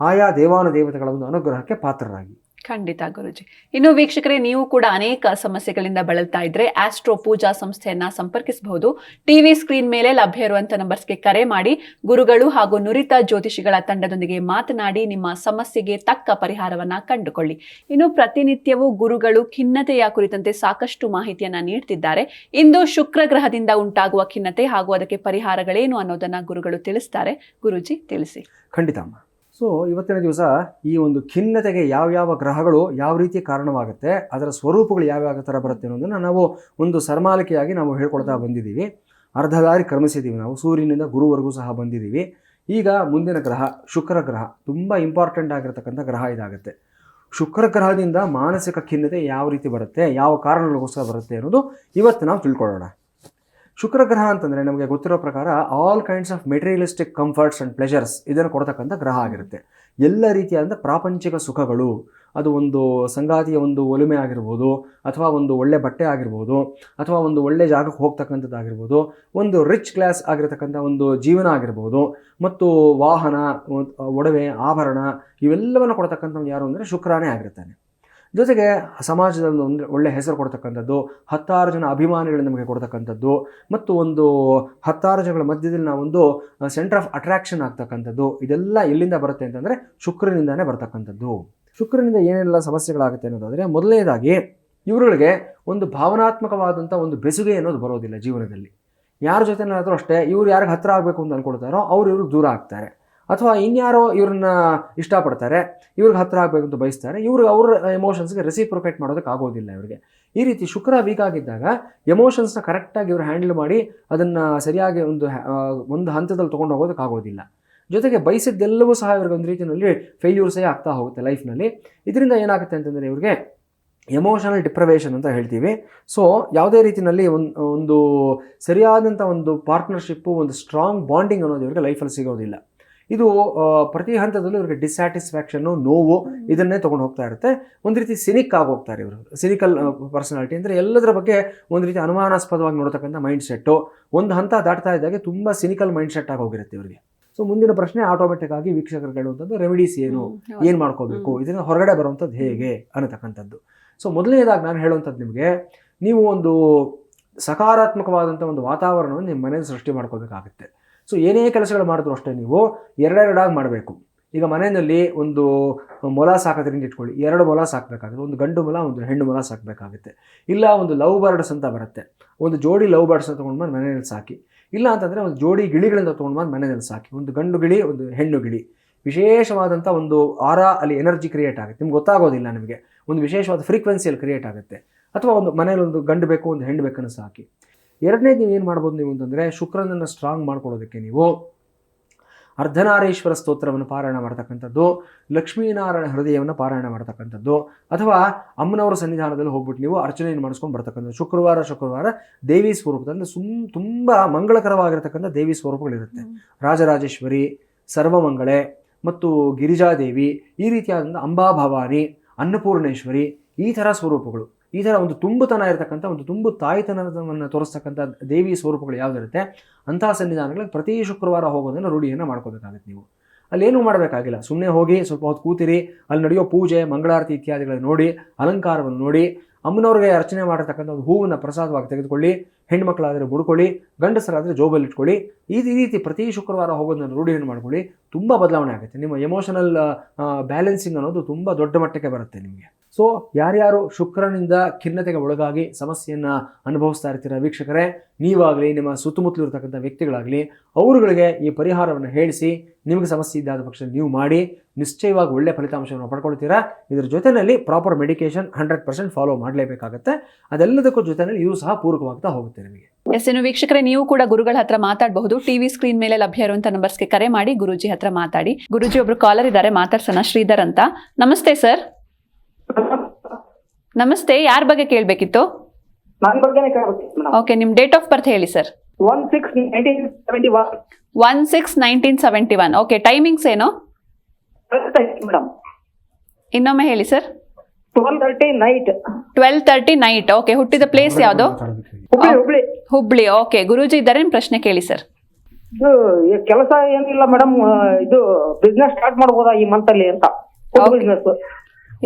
ಆಯಾ ದೇವಾನುದೇವತೆಗಳ ಒಂದು ಅನುಗ್ರಹಕ್ಕೆ ಪಾತ್ರರಾಗಿ. ಖಂಡಿತ ಗುರುಜಿ. ಇನ್ನು ವೀಕ್ಷಕರೇ, ನೀವು ಕೂಡ ಅನೇಕ ಸಮಸ್ಯೆಗಳಿಂದ ಬಳಲ್ತಾ ಇದ್ರೆ ಆಸ್ಟ್ರೋ ಪೂಜಾ ಸಂಸ್ಥೆಯನ್ನ ಸಂಪರ್ಕಿಸಬಹುದು. ಟಿವಿ ಸ್ಕ್ರೀನ್ ಮೇಲೆ ಲಭ್ಯ ಇರುವಂತಹ ನಂಬರ್ಸ್ಗೆ ಕರೆ ಮಾಡಿ ಗುರುಗಳು ಹಾಗೂ ನುರಿತ ಜ್ಯೋತಿಷಿಗಳ ತಂಡದೊಂದಿಗೆ ಮಾತನಾಡಿ ನಿಮ್ಮ ಸಮಸ್ಯೆಗೆ ತಕ್ಕ ಪರಿಹಾರವನ್ನ ಕಂಡುಕೊಳ್ಳಿ. ಇನ್ನು ಪ್ರತಿನಿತ್ಯವೂ ಗುರುಗಳು ಖಿನ್ನತೆಯ ಕುರಿತಂತೆ ಸಾಕಷ್ಟು ಮಾಹಿತಿಯನ್ನ ನೀಡ್ತಿದ್ದಾರೆ. ಇಂದು ಶುಕ್ರ ಗ್ರಹದಿಂದ ಉಂಟಾಗುವ ಖಿನ್ನತೆ ಹಾಗೂ ಅದಕ್ಕೆ ಪರಿಹಾರಗಳೇನು ಅನ್ನೋದನ್ನ ಗುರುಗಳು ತಿಳಿಸ್ತಾರೆ. ಗುರುಜಿ ತಿಳಿಸಿ. ಖಂಡಿತ ಅಮ್ಮ. ಸೊ ಇವತ್ತಿನ ದಿವಸ ಈ ಒಂದು ಖಿನ್ನತೆಗೆ ಯಾವ್ಯಾವ ಗ್ರಹಗಳು ಯಾವ ರೀತಿ ಕಾರಣವಾಗುತ್ತೆ, ಅದರ ಸ್ವರೂಪಗಳು ಯಾವ್ಯಾವ ಥರ ಬರುತ್ತೆ ಅನ್ನೋದನ್ನು ನಾವು ಒಂದು ಸರ್ಮಾಲಿಕೆಯಾಗಿ ನಾವು ಹೇಳ್ಕೊಳ್ತಾ ಬಂದಿದ್ದೀವಿ. ಅರ್ಧ ದಾರಿ ಕ್ರಮಿಸಿದ್ದೀವಿ. ನಾವು ಸೂರ್ಯನಿಂದ ಗುರುವರೆಗೂ ಸಹ ಬಂದಿದ್ದೀವಿ. ಈಗ ಮುಂದಿನ ಗ್ರಹ ಶುಕ್ರ ಗ್ರಹ, ತುಂಬ ಇಂಪಾರ್ಟೆಂಟ್ ಆಗಿರತಕ್ಕಂಥ ಗ್ರಹ ಇದಾಗುತ್ತೆ. ಶುಕ್ರ ಗ್ರಹದಿಂದ ಮಾನಸಿಕ ಖಿನ್ನತೆ ಯಾವ ರೀತಿ ಬರುತ್ತೆ, ಯಾವ ಕಾರಣಗಳಿಗೋಸ್ಕರ ಬರುತ್ತೆ ಅನ್ನೋದು ಇವತ್ತು ನಾವು ತಿಳ್ಕೊಳ್ಳೋಣ. ಶುಕ್ರ ಗ್ರಹ ಅಂತಂದರೆ ನಮಗೆ ಗೊತ್ತಿರೋ ಪ್ರಕಾರ all kinds of materialistic comforts and pleasures ಇದನ್ನು ಕೊಡ್ತಕ್ಕಂಥ ಗ್ರಹ ಆಗಿರುತ್ತೆ. ಎಲ್ಲ ರೀತಿಯಾದ ಪ್ರಾಪಂಚಿಕ ಸುಖಗಳು, ಅದು ಒಂದು ಸಂಗಾತಿಯ ಒಂದು ಒಲುಮೆ ಆಗಿರ್ಬೋದು, ಅಥವಾ ಒಂದು ಒಳ್ಳೆ ಬಟ್ಟೆ ಆಗಿರ್ಬೋದು, ಅಥವಾ ಒಂದು ಒಳ್ಳೆ ಜಾಗಕ್ಕೆ ಹೋಗ್ತಕ್ಕಂಥದ್ದಾಗಿರ್ಬೋದು, ಒಂದು ರಿಚ್ ಕ್ಲಾಸ್ ಆಗಿರತಕ್ಕಂಥ ಒಂದು ಜೀವನ ಆಗಿರ್ಬೋದು, ಮತ್ತು ವಾಹನ, ಒಡವೆ, ಆಭರಣ ಇವೆಲ್ಲವನ್ನು ಕೊಡ್ತಕ್ಕಂಥವ್ನು ಯಾರು ಅಂದರೆ ಶುಕ್ರನೇ ಆಗಿರ್ತಾನೆ. ಜೊತೆಗೆ ಸಮಾಜದಲ್ಲಿ ಒಂದು ಒಳ್ಳೆ ಹೆಸರು ಕೊಡ್ತಕ್ಕಂಥದ್ದು, 10 ಜನ ಅಭಿಮಾನಿಗಳು ನಮಗೆ ಕೊಡ್ತಕ್ಕಂಥದ್ದು, ಮತ್ತು ಒಂದು 10 ಜನಗಳ ಮಧ್ಯದಲ್ಲಿ ನಾವೊಂದು ಸೆಂಟರ್ ಆಫ್ ಅಟ್ರಾಕ್ಷನ್ ಆಗ್ತಕ್ಕಂಥದ್ದು, ಇದೆಲ್ಲ ಎಲ್ಲಿಂದ ಬರುತ್ತೆ ಅಂತಂದರೆ ಶುಕ್ರನಿಂದಾನೇ ಬರ್ತಕ್ಕಂಥದ್ದು. ಶುಕ್ರನಿಂದ ಏನೆಲ್ಲ ಸಮಸ್ಯೆಗಳಾಗುತ್ತೆ ಅನ್ನೋದಾದರೆ, ಮೊದಲನೇದಾಗಿ ಇವರುಗಳಿಗೆ ಒಂದು ಭಾವನಾತ್ಮಕವಾದಂಥ ಒಂದು ಬೆಸುಗೆ ಅನ್ನೋದು ಬರೋದಿಲ್ಲ ಜೀವನದಲ್ಲಿ. ಯಾರ ಜೊತೆನಾದರೂ ಅಷ್ಟೇ, ಇವ್ರು ಯಾರಿಗೆ ಹತ್ತಿರ ಆಗಬೇಕು ಅಂತ ಅಂದ್ಕೊಳ್ತಾರೋ ಅವ್ರು ಇವ್ರಿಗೆ ದೂರ ಆಗ್ತಾರೆ, ಅಥವಾ ಇನ್ಯಾರೋ ಇವ್ರನ್ನ ಇಷ್ಟಪಡ್ತಾರೆ, ಇವ್ರಿಗೆ ಹತ್ತಿರ ಆಗಬೇಕು ಅಂತ ಬಯಸ್ತಾರೆ, ಇವ್ರಿಗೆ ಅವ್ರ ಎಮೋಷನ್ಸ್ಗೆ ರೆಸಿಪ್ರೊಕೇಟ್ ಮಾಡೋದಕ್ಕೆ ಆಗೋದಿಲ್ಲ ಇವರಿಗೆ. ಈ ರೀತಿ ಶುಕ್ರ ವೀಕ್ ಆಗಿದ್ದಾಗ ಎಮೋಷನ್ಸ್ನ ಕರೆಕ್ಟಾಗಿ ಇವರು ಹ್ಯಾಂಡಲ್ ಮಾಡಿ ಅದನ್ನು ಸರಿಯಾಗಿ ಒಂದು ಹಂತದಲ್ಲಿ ತೊಗೊಂಡು ಹೋಗೋದಕ್ಕೆ ಆಗೋದಿಲ್ಲ. ಜೊತೆಗೆ ಬಯಸಿದ್ದೆಲ್ಲವೂ ಸಹ ಇವ್ರಿಗೆ ಒಂದು ರೀತಿಯಲ್ಲಿ ಫೇಲ್ಯೂರ್ಸೇ ಆಗ್ತಾ ಹೋಗುತ್ತೆ ಲೈಫ್ನಲ್ಲಿ. ಇದರಿಂದ ಏನಾಗುತ್ತೆ ಅಂತಂದರೆ ಇವ್ರಿಗೆ ಎಮೋಷನಲ್ ಡಿಪ್ರವೇಷನ್ ಅಂತ ಹೇಳ್ತೀವಿ. ಸೊ ಯಾವುದೇ ರೀತಿಯಲ್ಲಿ ಒಂದು ಸರಿಯಾದಂಥ ಒಂದು ಪಾರ್ಟ್ನರ್ಶಿಪ್ಪು, ಒಂದು ಸ್ಟ್ರಾಂಗ್ ಬಾಂಡಿಂಗ್ ಅನ್ನೋದು ಇವ್ರಿಗೆ ಲೈಫಲ್ಲಿ ಸಿಗೋದಿಲ್ಲ. ಇದು ಪ್ರತಿ ಹಂತದಲ್ಲೂ ಇವ್ರಿಗೆ ಡಿಸ್ಸ್ಯಾಟಿಸ್ಫ್ಯಾಕ್ಷನ್ನು, ನೋವು ಇದನ್ನೇ ತೊಗೊಂಡು ಹೋಗ್ತಾ ಇರುತ್ತೆ. ಒಂದು ರೀತಿ ಸಿನಿಕ್ ಆಗೋಗ್ತಾರೆ ಇವರು. ಸಿನಿಕಲ್ ಪರ್ಸನಾಲಿಟಿ ಅಂದರೆ ಎಲ್ಲದರ ಬಗ್ಗೆ ಒಂದು ರೀತಿ ಅನುಮಾನಾಸ್ಪದವಾಗಿ ನೋಡ್ತಕ್ಕಂಥ ಮೈಂಡ್ ಸೆಟ್ಟು. ಒಂದು ಹಂತ ದಾಟ್ತಾ ಇದ್ದಾಗೆ ತುಂಬ ಸಿನಿಕಲ್ ಮೈಂಡ್ ಸೆಟ್ ಆಗೋಗಿರುತ್ತೆ ಇವರಿಗೆ. ಸೊ ಮುಂದಿನ ಪ್ರಶ್ನೆ ಆಟೋಮೆಟಿಕ್ ಆಗಿ ವೀಕ್ಷಕರು ಹೇಳುವಂಥದ್ದು, ರೆಮಿಡೀಸ್ ಏನು ಮಾಡ್ಕೋಬೇಕು, ಇದರಿಂದ ಹೊರಗಡೆ ಬರುವಂಥದ್ದು ಹೇಗೆ ಅನ್ನತಕ್ಕಂಥದ್ದು. ಸೊ ಮೊದಲನೇದಾಗಿ ನಾನು ಹೇಳುವಂಥದ್ದು ನಿಮಗೆ, ನೀವು ಒಂದು ಸಕಾರಾತ್ಮಕವಾದಂಥ ಒಂದು ವಾತಾವರಣವನ್ನು ನಿಮ್ಮ ಮನೆಯಲ್ಲಿ ಸೃಷ್ಟಿ ಮಾಡ್ಕೋಬೇಕಾಗುತ್ತೆ. ಸೊ ಏನೇ ಕೆಲಸಗಳು ಮಾಡಿದ್ರು ಅಷ್ಟೇ ನೀವು ಎರಡೆರಡಾಗಿ ಮಾಡಬೇಕು. ಈಗ ಮನೆಯಲ್ಲಿ ಒಂದು ಮೊಲ ಸಾಕೋದ್ರಿಂದ ಇಟ್ಕೊಳ್ಳಿ, 2 ಮೊಲ ಸಾಕಬೇಕಾಗುತ್ತೆ. ಒಂದು ಗಂಡು ಮೊಲ, ಒಂದು ಹೆಣ್ಣು ಮೊಲ ಸಾಕಬೇಕಾಗುತ್ತೆ. ಇಲ್ಲ ಒಂದು ಲವ್ ಬರ್ಡ್ಸ್ ಅಂತ ಬರುತ್ತೆ, ಒಂದು ಜೋಡಿ ಲವ್ ಬರ್ಡ್ಸ್ ತೊಗೊಂಡು ಬಂದು ಮನೆಯಲ್ಲಿ ಸಾಕಿ. ಇಲ್ಲ ಅಂತಂದರೆ ಒಂದು ಜೋಡಿ ಗಿಳಿಗಳಿಂದ ತೊಗೊಂಡು ಬಂದು ಮನೆಯಲ್ಲಿ ಸಾಕಿ. ಒಂದು ಗಂಡು ಗಿಳಿ, ಒಂದು ಹೆಣ್ಣು ಗಿಳಿ. ವಿಶೇಷವಾದಂಥ ಒಂದು ಆರಾ ಅಲ್ಲಿ ಎನರ್ಜಿ ಕ್ರಿಯೇಟ್ ಆಗುತ್ತೆ, ನಿಮ್ಗೆ ಗೊತ್ತಾಗೋದಿಲ್ಲ. ನಿಮಗೆ ಒಂದು ವಿಶೇಷವಾದ ಫ್ರೀಕ್ವೆನ್ಸಿಯಲ್ಲಿ ಕ್ರಿಯೇಟ್ ಆಗುತ್ತೆ. ಅಥವಾ ಒಂದು ಮನೇಲಿ ಒಂದು ಗಂಡು ಬೇಕು, ಒಂದು ಹೆಣ್ಣು ಬೇಕನ್ನು ಸಾಕಿ. ಎರಡನೇದು ನೀವು ಏನು ಮಾಡ್ಬೋದು ನೀವು ಅಂತಂದರೆ, ಶುಕ್ರನನ್ನು ಸ್ಟ್ರಾಂಗ್ ಮಾಡ್ಕೊಳ್ಳೋದಕ್ಕೆ ನೀವು ಅರ್ಧನಾರೀಶ್ವರ ಸ್ತೋತ್ರವನ್ನು ಪಾರಾಯಣ ಮಾಡ್ತಕ್ಕಂಥದ್ದು, ಲಕ್ಷ್ಮೀನಾರಾಯಣ ಹೃದಯವನ್ನು ಪಾರಾಯಣ ಮಾಡ್ತಕ್ಕಂಥದ್ದು, ಅಥವಾ ಅಮ್ಮನವರ ಸನ್ನಿಧಾನದಲ್ಲಿ ಹೋಗ್ಬಿಟ್ಟು ನೀವು ಅರ್ಚನೆಯನ್ನು ಮಾಡಿಸ್ಕೊಂಡು ಬರ್ತಕ್ಕಂಥದ್ದು. ಶುಕ್ರವಾರ ದೇವಿ ಸ್ವರೂಪದಲ್ಲಿ ತುಂಬ ಮಂಗಳಕರವಾಗಿರ್ತಕ್ಕಂಥ ದೇವಿ ಸ್ವರೂಪಗಳಿರುತ್ತೆ. ರಾಜರಾಜೇಶ್ವರಿ, ಸರ್ವಮಂಗಳೆ ಮತ್ತು ಗಿರಿಜಾದೇವಿ, ಈ ರೀತಿಯಾದಂಥ ಅಂಬಾಭವಾನಿ, ಅನ್ನಪೂರ್ಣೇಶ್ವರಿ, ಈ ಥರ ಸ್ವರೂಪಗಳು, ಈ ಥರ ಒಂದು ತುಂಬುತನ ಇರತಕ್ಕಂಥ, ಒಂದು ತುಂಬು ತಾಯ್ತನವನ್ನು ತೋರಿಸ್ತಕ್ಕಂಥ ದೇವಿ ಸ್ವರೂಪಗಳು ಯಾವುದಿರುತ್ತೆ ಅಂತಹ ಸನ್ನಿಧಾನಗಳಿಗೆ ಪ್ರತಿ ಶುಕ್ರವಾರ ಹೋಗೋದನ್ನು ರೂಢಿಯನ್ನು ಮಾಡ್ಕೋಬೇಕಾಗುತ್ತೆ. ನೀವು ಅಲ್ಲೇನೂ ಮಾಡಬೇಕಾಗಿಲ್ಲ, ಸುಮ್ಮನೆ ಹೋಗಿ ಸ್ವಲ್ಪ ಹೊತ್ತು ಕೂತಿರಿ, ಅಲ್ಲಿ ನಡೆಯೋ ಪೂಜೆ, ಮಂಗಳಾರತಿ ಇತ್ಯಾದಿಗಳನ್ನು ನೋಡಿ, ಅಲಂಕಾರವನ್ನು ನೋಡಿ, ಅಮ್ಮನವ್ರಿಗೆ ಅರ್ಚನೆ ಮಾಡಿರ್ತಕ್ಕಂಥ ಒಂದು ಹೂವನ್ನು ಪ್ರಸಾದವಾಗಿ ತೆಗೆದುಕೊಳ್ಳಿ. ಹೆಣ್ಮಕ್ಳಾದರೆ ಮುಡ್ಕೊಳ್ಳಿ, ಗಂಡಸರಾದರೆ ಜೋಬಲ್ಲಿ ಇಟ್ಕೊಳ್ಳಿ. ಈ ರೀತಿ ಪ್ರತಿ ಶುಕ್ರವಾರ ಹೋಗೋದನ್ನು ರೂಢಿಯನ್ನು ಮಾಡ್ಕೊಳ್ಳಿ. ತುಂಬ ಬದಲಾವಣೆ ಆಗುತ್ತೆ. ನಿಮ್ಮ ಎಮೋಷನಲ್ ಬ್ಯಾಲೆನ್ಸಿಂಗ್ ಅನ್ನೋದು ತುಂಬ ದೊಡ್ಡ ಮಟ್ಟಕ್ಕೆ ಬರುತ್ತೆ ನಿಮಗೆ. ಸೊ ಯಾರ್ಯಾರು ಶುಕ್ರನಿಂದ ಖಿನ್ನತೆಗೆ ಒಳಗಾಗಿ ಸಮಸ್ಯೆಯನ್ನು ಅನುಭವಿಸ್ತಾ ಇರ್ತೀರ ವೀಕ್ಷಕರೇ, ನೀವಾಗಲಿ ನಿಮ್ಮ ಸುತ್ತಮುತ್ತಲು ಇರತಕ್ಕಂಥ ವ್ಯಕ್ತಿಗಳಾಗಲಿ ಅವರುಗಳಿಗೆ ಈ ಪರಿಹಾರವನ್ನು ಹೇಳಿಸಿ, ನಿಮಗೆ ಸಮಸ್ಯೆ ಇದ್ದಾದ ಪಕ್ಷದಲ್ಲಿ ನೀವು ಮಾಡಿ ನಿಶ್ಚಯವಾಗಿ ಒಳ್ಳೆ ಫಲಿತಾಂಶವನ್ನು ಪಡ್ಕೊಳ್ತೀರಾ. ಇದರ ಜೊತೆಯಲ್ಲಿ ಪ್ರಾಪರ್ ಮೆಡಿಕೇಶನ್ 100% ಫಾಲೋ ಮಾಡಲೇಬೇಕಾಗುತ್ತೆ. ಅದೆಲ್ಲದಕ್ಕೂ ಜೊತೆಯಲ್ಲಿ ಇವು ಸಹ ಪೂರಕವಾಗ್ತಾ ಹೋಗುತ್ತೆ ನಿಮಗೆ. ಎಸ್, ಇನ್ನು ವೀಕ್ಷಕರೇ, ನೀವು ಕೂಡ ಗುರುಗಳ ಹತ್ರ ಮಾತಾಡಬಹುದು. ಟಿವಿ ಸ್ಕ್ರೀನ್ ಮೇಲೆ ಲಭ್ಯ ಇರುವಂತ ನಂಬರ್ಸ್ಗೆ ಕರೆ ಮಾಡಿ ಗುರುಜಿ ಹತ್ರ ಮಾತಾಡಿ. ಗುರುಜಿ ಒಬ್ರು ಕಾಲರ್ ಇದ್ದಾರೆ, ಮಾತಾಡ್ಸೋಣ. ಶ್ರೀಧರ್ ಅಂತ. ನಮಸ್ತೆ ಸರ್. ನಮಸ್ತೆ, ಯಾರ ಬಗ್ಗೆ ಕೇಳಬೇಕಿತ್ತು? ಓಕೆ, ನಿಮ್ ಡೇಟ್ ಆಫ್ ಬರ್ತ್ ಹೇಳಿ ಸರ್. 16/1971. ಓಕೆ, ಟೈಮಿಂಗ್ಸ್ ಏನು? ಇನ್ನೊಮ್ಮೆ ಹೇಳಿ ಸರ್. 12:30 ನೈಟ್. ಓಕೆ, ಹುಟ್ಟಿದ ಪ್ಲೇಸ್ ಯಾವುದು? ಹುಬ್ಳಿ. ಓಕೆ, ಗುರೂಜಿ ಇದ್ದಾರೆ, ಪ್ರಶ್ನೆ ಕೇಳಿ ಸರ್. ಕೆಲಸ ಏನಿಲ್ಲ ಮೇಡಮ್, ಇದು ಬಿಸ್ನೆಸ್ ಸ್ಟಾರ್ಟ್ ಮಾಡಬಹುದಾ ಈ ಮಂತ್ ಅಲ್ಲಿ ಅಂತ?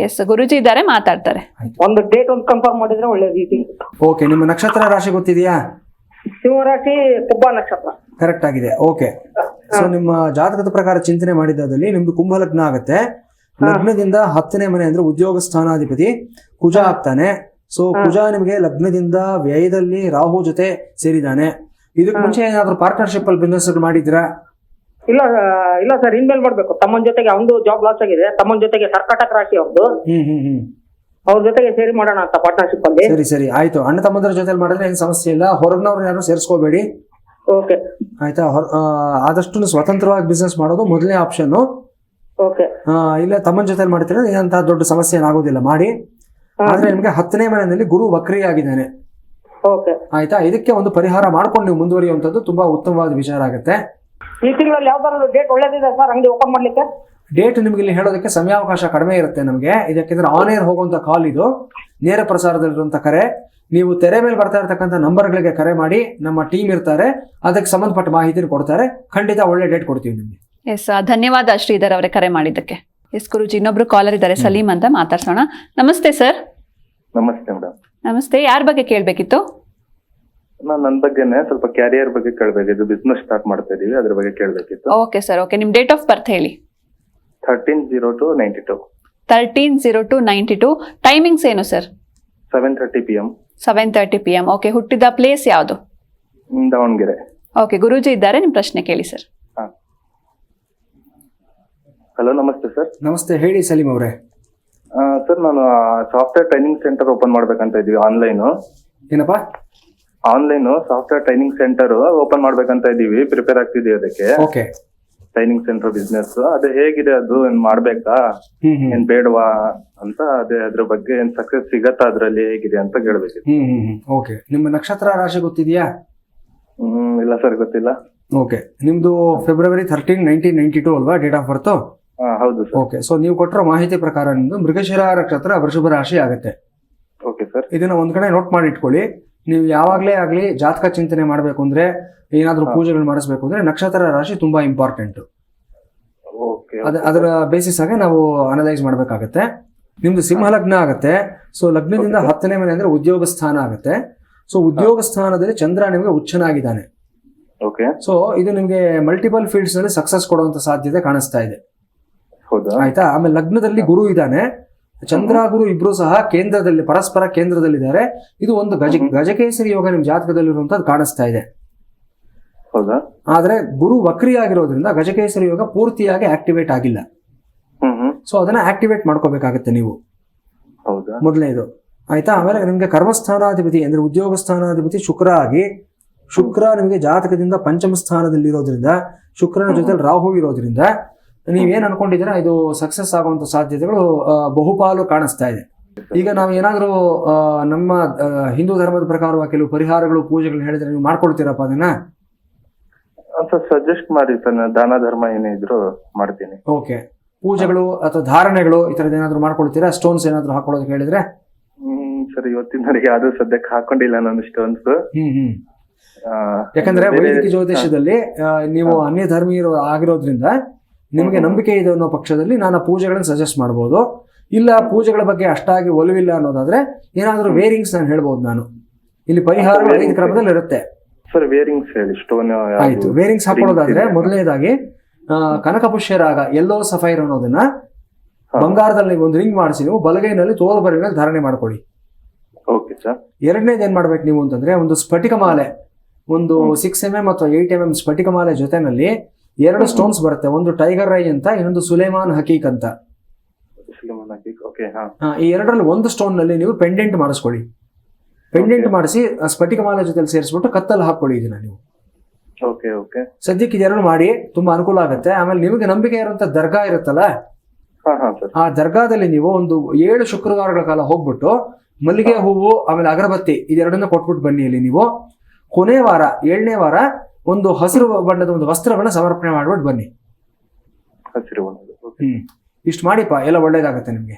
ಎಸ್, ಗುರುಜಿ ಇದ್ದಾರೆ, ಮಾತಾಡ್ತಾರೆ. ಒಂದು ಡೇಟ್ ಒಂದು ಕನ್ಫರ್ಮ್ ಮಾಡಿದ್ರೆ ಒಳ್ಳೆ ರೀತಿ. ಓಕೆ, ನಿಮ್ಮ ನಕ್ಷತ್ರ ರಾಶಿ ಗೊತ್ತಿದೆಯಾ? ಸಿಂಹರಾಶಿ, ಕುಂಭ ನಕ್ಷತ್ರ. ಕರೆಕ್ಟ್ ಆಗಿದೆ. ಓಕೆ, ಸೊ ನಿಮ್ಮ ಜಾತಕದ ಪ್ರಕಾರ ಚಿಂತನೆ ಮಾಡಿದಲ್ಲಿ ನಿಮ್ದು ಕುಂಭ ಲಗ್ನ ಆಗುತ್ತೆ. ಲಗ್ನದಿಂದ 10ನೇ ಮನೆ ಅಂದ್ರೆ ಉದ್ಯೋಗ ಸ್ಥಾನಾಧಿಪತಿ ಕುಜ ಆಗ್ತಾನೆ. ಸೊ ಕುಜ ನಿಮಗೆ ಲಗ್ನದಿಂದ ವ್ಯಯದಲ್ಲಿ ರಾಹು ಜೊತೆ ಸೇರಿದಾನೆ. ಇದಕ್ಕೆ ಮುಂಚೆ ಏನಾದ್ರು ಪಾರ್ಟ್ನರ್ಶಿಪ್ ಅಲ್ಲಿ ಬಿಸ್ನೆಸ್ ಮಾಡಿದ್ರಾ? ಇಲ್ಲ ಸರ್, ಇನ್ಮೇಲೆ ಮಾಡ್ಬೇಕು. ತಮ್ಮನ ಜೊತೆಗೆ ಅವನು ಜಾಬ್ ಲಾಸ್ ಆಗಿದೆ, ತಮ್ಮನ ಜೊತೆಗೆ ಕರ್ಕಾಟಕ ರಾಶಿ ಅವ್ರದ್ದು, ಅವ್ರ ಜೊತೆಗೆ ಸೇರಿ ಮಾಡೋಣ ಅಂತ ಪಾರ್ಟ್ನರ್ಶಿಪ್ ಅಲ್ಲಿ. ಸರಿ ಆಯ್ತು. ಅಣ್ಣ ತಮ್ಮಂದ್ರ ಜೊತೆ ಮಾಡಿದ್ರೆ ಏನ್ ಸಮಸ್ಯೆ ಇಲ್ಲ. ಹೊರಗಿನವ್ರನ್ನ ಯಾರು ಸೇರಿಸ್ಕೋಬೇಡಿ. ಓಕೆ ಆಯ್ತಾ. ಆದಷ್ಟು ಸ್ವತಂತ್ರವಾಗಿ ಬಿಸ್ನೆಸ್ ಮಾಡೋದು ಮೊದಲನೇ ಆಪ್ಷನ್. ಓಕೆ ಇಲ್ಲ ತಮ್ಮನ ಜೊತೆ ಮಾಡ್ತೀರಾ ಏನಂತ ದೊಡ್ಡ ಸಮಸ್ಯೆ ಏನಾಗೋದಿಲ್ಲ ಮಾಡಿ. ಆದ್ರೆ ನಿಮ್ಗೆ 10ನೇ ಮನೆಯಲ್ಲಿ ಗುರು ವಕ್ರಿ ಆಗಿದ್ದಾನೆ. ಓಕೆ ಆಯ್ತಾ. ಇದಕ್ಕೆ ಒಂದು ಪರಿಹಾರ ಮಾಡ್ಕೊಂಡು ನೀವು ಮುಂದುವರಿಯುವಂಥದ್ದು ತುಂಬಾ ಉತ್ತಮವಾದ ವಿಚಾರ ಆಗುತ್ತೆ. ಈ ತಿಂಗಳಲ್ಲಿ ಯಾವ್ದಾದ್ರು ಡೇಟ್ ಒಳ್ಳೇದಿದೆ ಸರ್ ಅಂಗಡಿ ಓಪನ್ ಮಾಡ್ಲಿಕ್ಕೆ? ಡೇಟ್ ನಿಮ್ಗೆ ಇಲ್ಲಿ ಹೇಳೋದಕ್ಕೆ ಸಮಯಾವಕಾಶ ಕಡಿಮೆ ಇರುತ್ತೆ ನಮಗೆ. ಇದಕ್ಕೆಂದ್ರೆ ಆನ್ ಏರ್ ಹೋಗುವಂತ ಕಾಲ್ ಇದು, ನೇರ ಪ್ರಸಾರದಲ್ಲಿರುವಂತ ಕರೆ. ನೀವು ತೆರೆ ಮೇಲೆ ಬರ್ತಾ ಇರತಕ್ಕಂಥ ನಂಬರ್ಗಳಿಗೆ ಕರೆ ಮಾಡಿ, ನಮ್ಮ ಟೀಮ್ ಇರ್ತಾರೆ, ಅದಕ್ಕೆ ಸಂಬಂಧಪಟ್ಟ ಮಾಹಿತಿ ಕೊಡ್ತಾರೆ. ಖಂಡಿತ ಒಳ್ಳೆ ಡೇಟ್ ಕೊಡ್ತೀವಿ ನಿಮ್ಗೆ. ಎಸ್, ಧನ್ಯವಾದ ಶ್ರೀಧರ್ ಅವರೇ ಕರೆ ಮಾಡಿದ್ದಕ್ಕೆ. ಎಸ್ ಗುರುಜಿ, ಇನ್ನೊಬ್ರು ಕಾಲರ್ ಇದ್ದಾರೆ, ಸಲೀಂ ಅಂತ, ಮಾತಾಡ್ಸೋಣ. ನಮಸ್ತೆ ಸರ್. ನಮಸ್ತೆ ಮೇಡಮ್. ನಮಸ್ತೆ, ಯಾರ ಬಗ್ಗೆ ಕೇಳಬೇಕಿತ್ತು? ನನ್ನ ಬಗ್ಗೆನೆ ಸ್ವಲ್ಪ ಕ್ಯಾರಿಯರ್ ಬಗ್ಗೆ ಕೇಳಬೇಕಿತ್ತು. ಬಿಸ್ನೆಸ್ ಸ್ಟಾರ್ಟ್ ಮಾಡ್ತಾ ಇದೀವಿ, ಅದ್ರ ಬಗ್ಗೆ ಕೇಳಬೇಕಿತ್ತು. Okay sir, okay. ನಿಮ್ಮ ಡೇಟ್ ಆಫ್ ಬರ್ತ್ ಹೇಳಿ. 13/02/92. 13/02/92. ಟೈಮಿಂಗ್ಸ್ ಏನು ಸರ್? 7:30 PM. 7:30 PM. ಓಕೆ. ಹುಟ್ಟಿದ ಪ್ಲೇಸ್ ಯಾವುದು? ದಾವಣಗೆರೆ. ಓಕೆ, ಗುರೂಜಿ ಇದ್ದಾರೆ, ನಿಮ್ಮ ಪ್ರಶ್ನೆ ಕೇಳಿ ಸರ್. ಹಲೋ, ನಮಸ್ತೆ ಸರ್. ನಮಸ್ತೆ, ಹೇಳಿ ಸಲೀಂ ಅವರೇ. ಸರ್, ನಾನು ಸಾಫ್ಟ್ವೇರ್ ಟ್ರೈನಿಂಗ್ ಸೆಂಟರ್ ಓಪನ್ ಮಾಡ್ಬೇಕಂತ ಇದೀವಿ. ಏನಪ್ಪಾ? Online software training centre open ಮಾಡ್ಬೇಕಂತ ಇದೀವಿ. ಪ್ರಿಪೇರ್ ಆಗ್ತಿದೀವಿ ಅದಕ್ಕೆ. ಓಕೆ. ಟ್ರೈನಿಂಗ್ ಸೆಂಟರ್ ಬಿಸ್ನೆಸ್ ಅದು ಹೇಗಿದೆ, ಅದು ಏನ್ ಮಾಡ್ಬೇಕಾ ಏನ್ ಬೇಡವಾ ಅಂತ, ಅದ್ರ ಬಗ್ಗೆ ಏನ್ ಸಕ್ಸಸ್ ಸಿಗತ್ತಾ, ಅದ್ರಲ್ಲಿ ಹೇಗಿದೆ ಅಂತ ಕೇಳ್ಬೇಕಿತ್ತು. ಓಕೆ. ನಿಮ್ಮ ನಕ್ಷತ್ರ ರಾಶಿ ಗೊತ್ತಿದೆಯಾ? ಇಲ್ಲ ಸರ್, ಗೊತ್ತಿಲ್ಲ. ಓಕೆ. ನಿಮ್ದು ಫೆಬ್ರವರಿ 13, 1992 ಅಲ್ವಾ ಡೇಟ್ ಆಫ್ ಬರ್ತ್? ಹೌದು ಸರ್. ಓಕೆ. ಸೊ ನೀವು ಕೊಟ್ಟಿರೋ ಮಾಹಿತಿ ಪ್ರಕಾರ ನಿಮ್ದು ಮೃಗಶಿರ ನಕ್ಷತ್ರ ವೃಷಭ ರಾಶಿ ಆಗುತ್ತೆ. Okay sir. ಇದನ್ನ ಒಂದ್ ಕಡೆ ನೋಟ್ ಮಾಡಿ ಇಟ್ಕೊಳ್ಳಿ. ನೀವು ಯಾವಾಗ್ಲೇ ಆಗ್ಲಿ ಜಾತಕ ಚಿಂತನೆ ಮಾಡ್ಬೇಕು ಅಂದ್ರೆ, ಏನಾದ್ರೂ ಪೂಜೆಗಳು ಮಾಡಿಸ್ಬೇಕು ಅಂದ್ರೆ ನಕ್ಷತ್ರ ರಾಶಿ ತುಂಬಾ ಇಂಪಾರ್ಟೆಂಟ್. ಅದರ ಬೇಸಿಸ್ ಆಗಿ ನಾವು ಅನಲೈಸ್ ಮಾಡ್ಬೇಕಾಗತ್ತೆ. ನಿಮ್ದು ಸಿಂಹ ಲಗ್ನ ಆಗುತ್ತೆ. ಸೊ ಲಗ್ನದಿಂದ 10ನೇ ಮನೆ ಅಂದ್ರೆ ಉದ್ಯೋಗ ಸ್ಥಾನ ಆಗುತ್ತೆ. ಸೊ ಉದ್ಯೋಗ ಸ್ಥಾನದಲ್ಲಿ ಚಂದ್ರ ನಿಮ್ಗೆ ಉಚ್ಚನಾಗಿದ್ದಾನೆ. ಓಕೆ. ಸೊ ಇದು ನಿಮ್ಗೆ ಮಲ್ಟಿಪಲ್ ಫೀಲ್ಡ್ಸ್ ನಲ್ಲಿ ಸಕ್ಸಸ್ ಕೊಡುವಂತ ಸಾಧ್ಯತೆ ಕಾಣಿಸ್ತಾ ಇದೆ. ಆಯ್ತಾ. ಆಮೇಲೆ ಲಗ್ನದಲ್ಲಿ ಗುರು ಇದ್ದಾನೆ. ಚಂದ್ರ ಗುರು ಇಬ್ರು ಸಹ ಕೇಂದ್ರದಲ್ಲಿ, ಪರಸ್ಪರ ಕೇಂದ್ರದಲ್ಲಿದ್ದಾರೆ. ಇದು ಒಂದು ಗಜಕೇಸರಿ ಯೋಗ ನಿಮ್ ಜಾತಕದಲ್ಲಿರುವಂತದ್ದು ಕಾಣಿಸ್ತಾ ಇದೆ. ಆದ್ರೆ ಗುರು ವಕ್ರಿ ಆಗಿರೋದ್ರಿಂದ ಗಜಕೇಸರಿ ಯೋಗ ಪೂರ್ತಿಯಾಗಿ ಆಕ್ಟಿವೇಟ್ ಆಗಿಲ್ಲ. ಸೊ ಅದನ್ನ ಆಕ್ಟಿವೇಟ್ ಮಾಡ್ಕೋಬೇಕಾಗತ್ತೆ ನೀವು, ಮೊದಲನೇದು. ಆಯ್ತಾ. ಆಮೇಲೆ ನಿಮ್ಗೆ ಕರ್ಮಸ್ಥಾನಾಧಿಪತಿ ಅಂದ್ರೆ ಉದ್ಯೋಗ ಸ್ಥಾನಾಧಿಪತಿ ಶುಕ್ರ ಆಗಿ, ಶುಕ್ರ ನಿಮಗೆ ಜಾತಕದಿಂದ ಪಂಚಮ ಸ್ಥಾನದಲ್ಲಿರೋದ್ರಿಂದ, ಶುಕ್ರನ ಜೊತೆ ರಾಹು ಇರೋದ್ರಿಂದ ನೀವೇನ್ ಅನ್ಕೊಂಡಿದ್ದೀರಾ ಇದು ಸಕ್ಸಸ್ ಆಗುವಂತ ಸಾಧ್ಯತೆಗಳು ಬಹುಪಾಲು ಕಾಣಿಸ್ತಾ ಇದೆ. ಈಗ ನಾವು ಏನಾದ್ರೂ ನಮ್ಮ ಹಿಂದೂ ಧರ್ಮದ ಪ್ರಕಾರವಾಗಿ ಕೆಲವು ಪರಿಹಾರಗಳು, ಪೂಜೆಗಳು ಹೇಳಿದ್ರೆ ನೀವು ಮಾಡ್ಕೊಳ್ತೀರಪ್ಪ ಅದನ್ನ? ಸಜೆಸ್ಟ್ ಮಾಡಿ ಸರ್, ದಾನ ಧರ್ಮ ಏನೇ ಇದ್ರು ಮಾಡ್ತೀನಿ. ಓಕೆ. ಪೂಜೆಗಳು ಅಥವಾ ಧಾರಣೆಗಳು ಈ ತರದ್ ಏನಾದ್ರು ಮಾಡ್ಕೊಳ್ತೀರಾ? ಸ್ಟೋನ್ಸ್ ಏನಾದ್ರು ಹಾಕೊಳ್ಳೋದಕ್ಕೆ ಹೇಳಿದ್ರೆ? ಸರ್, ಇವತ್ತಿನವರೆಗೆ ಯಾವ್ದು ಸದ್ಯಕ್ಕೆ ಹಾಕೊಂಡಿಲ್ಲ ನಾನು ಸ್ಟೋನ್ಸ್. ಯಾಕಂದ್ರೆ ವೈದಿಕ ಜ್ಯೋತಿಷದಲ್ಲಿ ನೀವು ಅನ್ಯ ಧರ್ಮೀಯರು ಆಗಿರೋದ್ರಿಂದ ನಿಮಗೆ ನಂಬಿಕೆ ಇದೆ ಅನ್ನೋ ಪಕ್ಷದಲ್ಲಿ ನಾನು ಪೂಜೆಗಳನ್ನ ಸಜೆಸ್ಟ್ ಮಾಡಬಹುದು. ಇಲ್ಲ ಪೂಜೆಗಳ ಬಗ್ಗೆ ಅಷ್ಟಾಗಿ ಒಲವಿಲ್ಲ ಅನ್ನೋದಾದ್ರೆ ಏನಾದ್ರೂ ವೇರಿಂಗ್ಸ್ ನಾನು ಹೇಳ್ಬಹುದು. ನಾನು ಇಲ್ಲಿ ಪರಿಹಾರಗಳು 5 ಕ್ರಮದಲ್ಲಿ ಇರುತ್ತೆ. ಸರ್, ವೇರಿಂಗ್ಸ್ ಹೇಳಿ. ಸ್ಟೋನ್ ಆಯ್ತು. ವೇರಿಂಗ್ಸ್ ಹಾಕೊಳ್ಳೋದಾದ್ರೆ ಮೊದಲನೇದಾಗಿ ಕನಕಪುಷ್ಯ ರಾಗ, ಯೆಲ್ಲೋ ಸಫೈರ್ ಅನ್ನೋದನ್ನ ಬಂಗಾರದಲ್ಲಿ ಒಂದು ರಿಂಗ್ ಮಾಡಿಸಿ ನೀವು ಬಲಗೈನಲ್ಲಿ ತೋರುಬರಿನಲ್ಲಿ ಧಾರಣೆ ಮಾಡ್ಕೊಳ್ಳಿ. Okay sir. ಎರಡನೇದು ಏನ್ ಮಾಡ್ಬೇಕು ನೀವು ಅಂತಂದ್ರೆ, ಒಂದು ಸ್ಫಟಿಕ ಮಾಲೆ, ಒಂದು 6 mm ಅಥವಾ 8 mm ಸ್ಫಟಿಕ ಮಾಲೆ ಜೊತೆನಲ್ಲಿ 2 ಸ್ಟೋನ್ಸ್ ಬರುತ್ತೆ. ಒಂದು ಟೈಗರ್ ಐ ಅಂತ, ಇನ್ನೊಂದು ಸುಲೇಮಾನ್ ಹಕೀಕ್ ಅಂತ. ಈ ಎರಡರಲ್ಲಿ ಒಂದು ಸ್ಟೋನ್ ನಲ್ಲಿ ನೀವು ಪೆಂಡೆಂಟ್ ಮಾಡಿಸ್ಕೊಳ್ಳಿ. ಪೆಂಡೆಂಟ್ ಮಾಡಿಸಿ ಸ್ಫಟಿಕ ಮಾಲೆ ಜೊತೆ ಸೇರಿಸ್ಬಿಟ್ಟು ಕತ್ತಲ್ಲಿ ಹಾಕೊಳ್ಳಿ ಇದನ್ನ ನೀವು. ಸದ್ಯಕ್ಕೆ ಇದೆರಡು ಮಾಡಿ ತುಂಬಾ ಅನುಕೂಲ ಆಗುತ್ತೆ. ಆಮೇಲೆ ನಿಮಗೆ ನಂಬಿಕೆ ಇರುವಂತ ದರ್ಗಾ ಇರುತ್ತಲ್ಲ, ಆ ದರ್ಗಾದಲ್ಲಿ ನೀವು ಒಂದು 7 ಶುಕ್ರವಾರಗಳ ಕಾಲ ಹೋಗ್ಬಿಟ್ಟು ಮಲ್ಲಿಗೆ ಹೂವು ಆಮೇಲೆ ಅಗರಬತ್ತಿ ಇದೆರಡನ್ನ ಕೊಟ್ಬಿಟ್ಟು ಬನ್ನಿ. ಇಲ್ಲಿ ನೀವು ಕೊನೆ ವಾರ 7ನೇ ವಾರ ಒಂದು ಹಸಿರು ಬಣ್ಣದ ಒಂದು ವಸ್ತ್ರವನ್ನ ಸಮರ್ಪಣೆ ಮಾಡ್ಬಿಟ್ಟು ಬನ್ನಿ. ಇಷ್ಟು ಮಾಡಿಪ್ಪ, ಎಲ್ಲ ಒಳ್ಳೇದಾಗತ್ತೆ ನಿಮ್ಗೆ.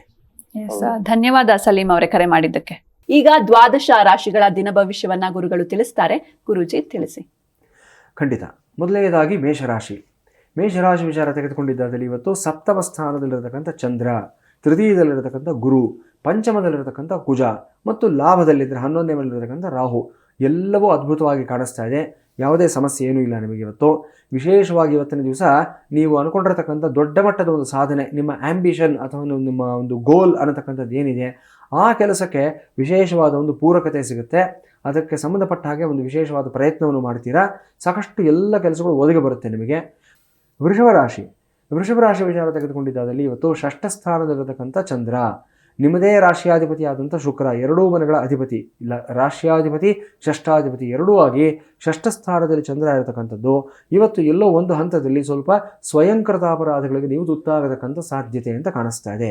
ಧನ್ಯವಾದ ಸಲೀಂ ಅವರೇ ಕರೆ ಮಾಡಿದ್ದಕ್ಕೆ. ಈಗ ದ್ವಾದಶ ರಾಶಿಗಳ ದಿನ ಭವಿಷ್ಯವನ್ನ ಗುರುಗಳು ತಿಳಿಸ್ತಾರೆ. ಗುರುಜಿ ತಿಳಿಸಿ. ಖಂಡಿತ. ಮೊದಲನೇದಾಗಿ ಮೇಷರಾಶಿ. ಮೇಷರಾಶಿ ವಿಚಾರ ತೆಗೆದುಕೊಂಡಿದ್ದಾದಲ್ಲಿ ಇವತ್ತು ಸಪ್ತಮ ಸ್ಥಾನದಲ್ಲಿರತಕ್ಕಂಥ ಚಂದ್ರ, ತೃತೀಯದಲ್ಲಿರತಕ್ಕಂಥ ಗುರು, ಪಂಚಮದಲ್ಲಿರತಕ್ಕಂಥ ಕುಜ ಮತ್ತು ಲಾಭದಲ್ಲಿದ್ದರೆ 11ನೇ ಮೇಲಿರತಕ್ಕಂಥ ರಾಹು ಎಲ್ಲವೂ ಅದ್ಭುತವಾಗಿ ಕಾಣಿಸ್ತಾ ಇದೆ. ಯಾವುದೇ ಸಮಸ್ಯೆ ಏನೂ ಇಲ್ಲ ನಿಮಗೆ ಇವತ್ತು. ವಿಶೇಷವಾಗಿ ಇವತ್ತಿನ ದಿವಸ ನೀವು ಅನ್ಕೊಂಡಿರತಕ್ಕಂಥ ದೊಡ್ಡ ಮಟ್ಟದ ಒಂದು ಸಾಧನೆ, ನಿಮ್ಮ ಆಂಬಿಷನ್ ಅಥವಾ ನಿಮ್ಮ ಒಂದು ಗೋಲ್ ಅನ್ನತಕ್ಕಂಥದ್ದು ಏನಿದೆ ಆ ಕೆಲಸಕ್ಕೆ ವಿಶೇಷವಾದ ಒಂದು ಪೂರಕತೆ ಸಿಗುತ್ತೆ. ಅದಕ್ಕೆ ಸಂಬಂಧಪಟ್ಟ ಹಾಗೆ ಒಂದು ವಿಶೇಷವಾದ ಪ್ರಯತ್ನವನ್ನು ಮಾಡ್ತೀರಾ. ಸಾಕಷ್ಟು ಎಲ್ಲ ಕೆಲಸಗಳು ಒದಗಿ ಬರುತ್ತೆ ನಿಮಗೆ. ವೃಷಭ ರಾಶಿ ವಿಚಾರ ತೆಗೆದುಕೊಂಡಿದ್ದಾದಲ್ಲಿ ಇವತ್ತು 6ಠ ಸ್ಥಾನದಲ್ಲಿರತಕ್ಕಂಥ ಚಂದ್ರ ನಿಮ್ಮದೇ ರಾಶಿಯಾಧಿಪತಿ ಆದಂಥ ಶುಕ್ರ, ಎರಡೂ ಮನೆಗಳ ಅಧಿಪತಿ, ಇಲ್ಲ ರಾಶಿಯಾಧಿಪತಿ ಷಷ್ಠಾಧಿಪತಿ ಎರಡೂ ಆಗಿ ಷಷ್ಠ ಸ್ಥಾನದಲ್ಲಿ ಚಂದ್ರ ಇರತಕ್ಕಂಥದ್ದು ಇವತ್ತು ಎಲ್ಲೋ ಒಂದು ಹಂತದಲ್ಲಿ ಸ್ವಲ್ಪ ಸ್ವಯಂಕೃತ ಅಪರಾಧಗಳಿಗೆ ನೀವು ತುತ್ತಾಗತಕ್ಕಂಥ ಸಾಧ್ಯತೆ ಅಂತ ಕಾಣಿಸ್ತಾ ಇದೆ.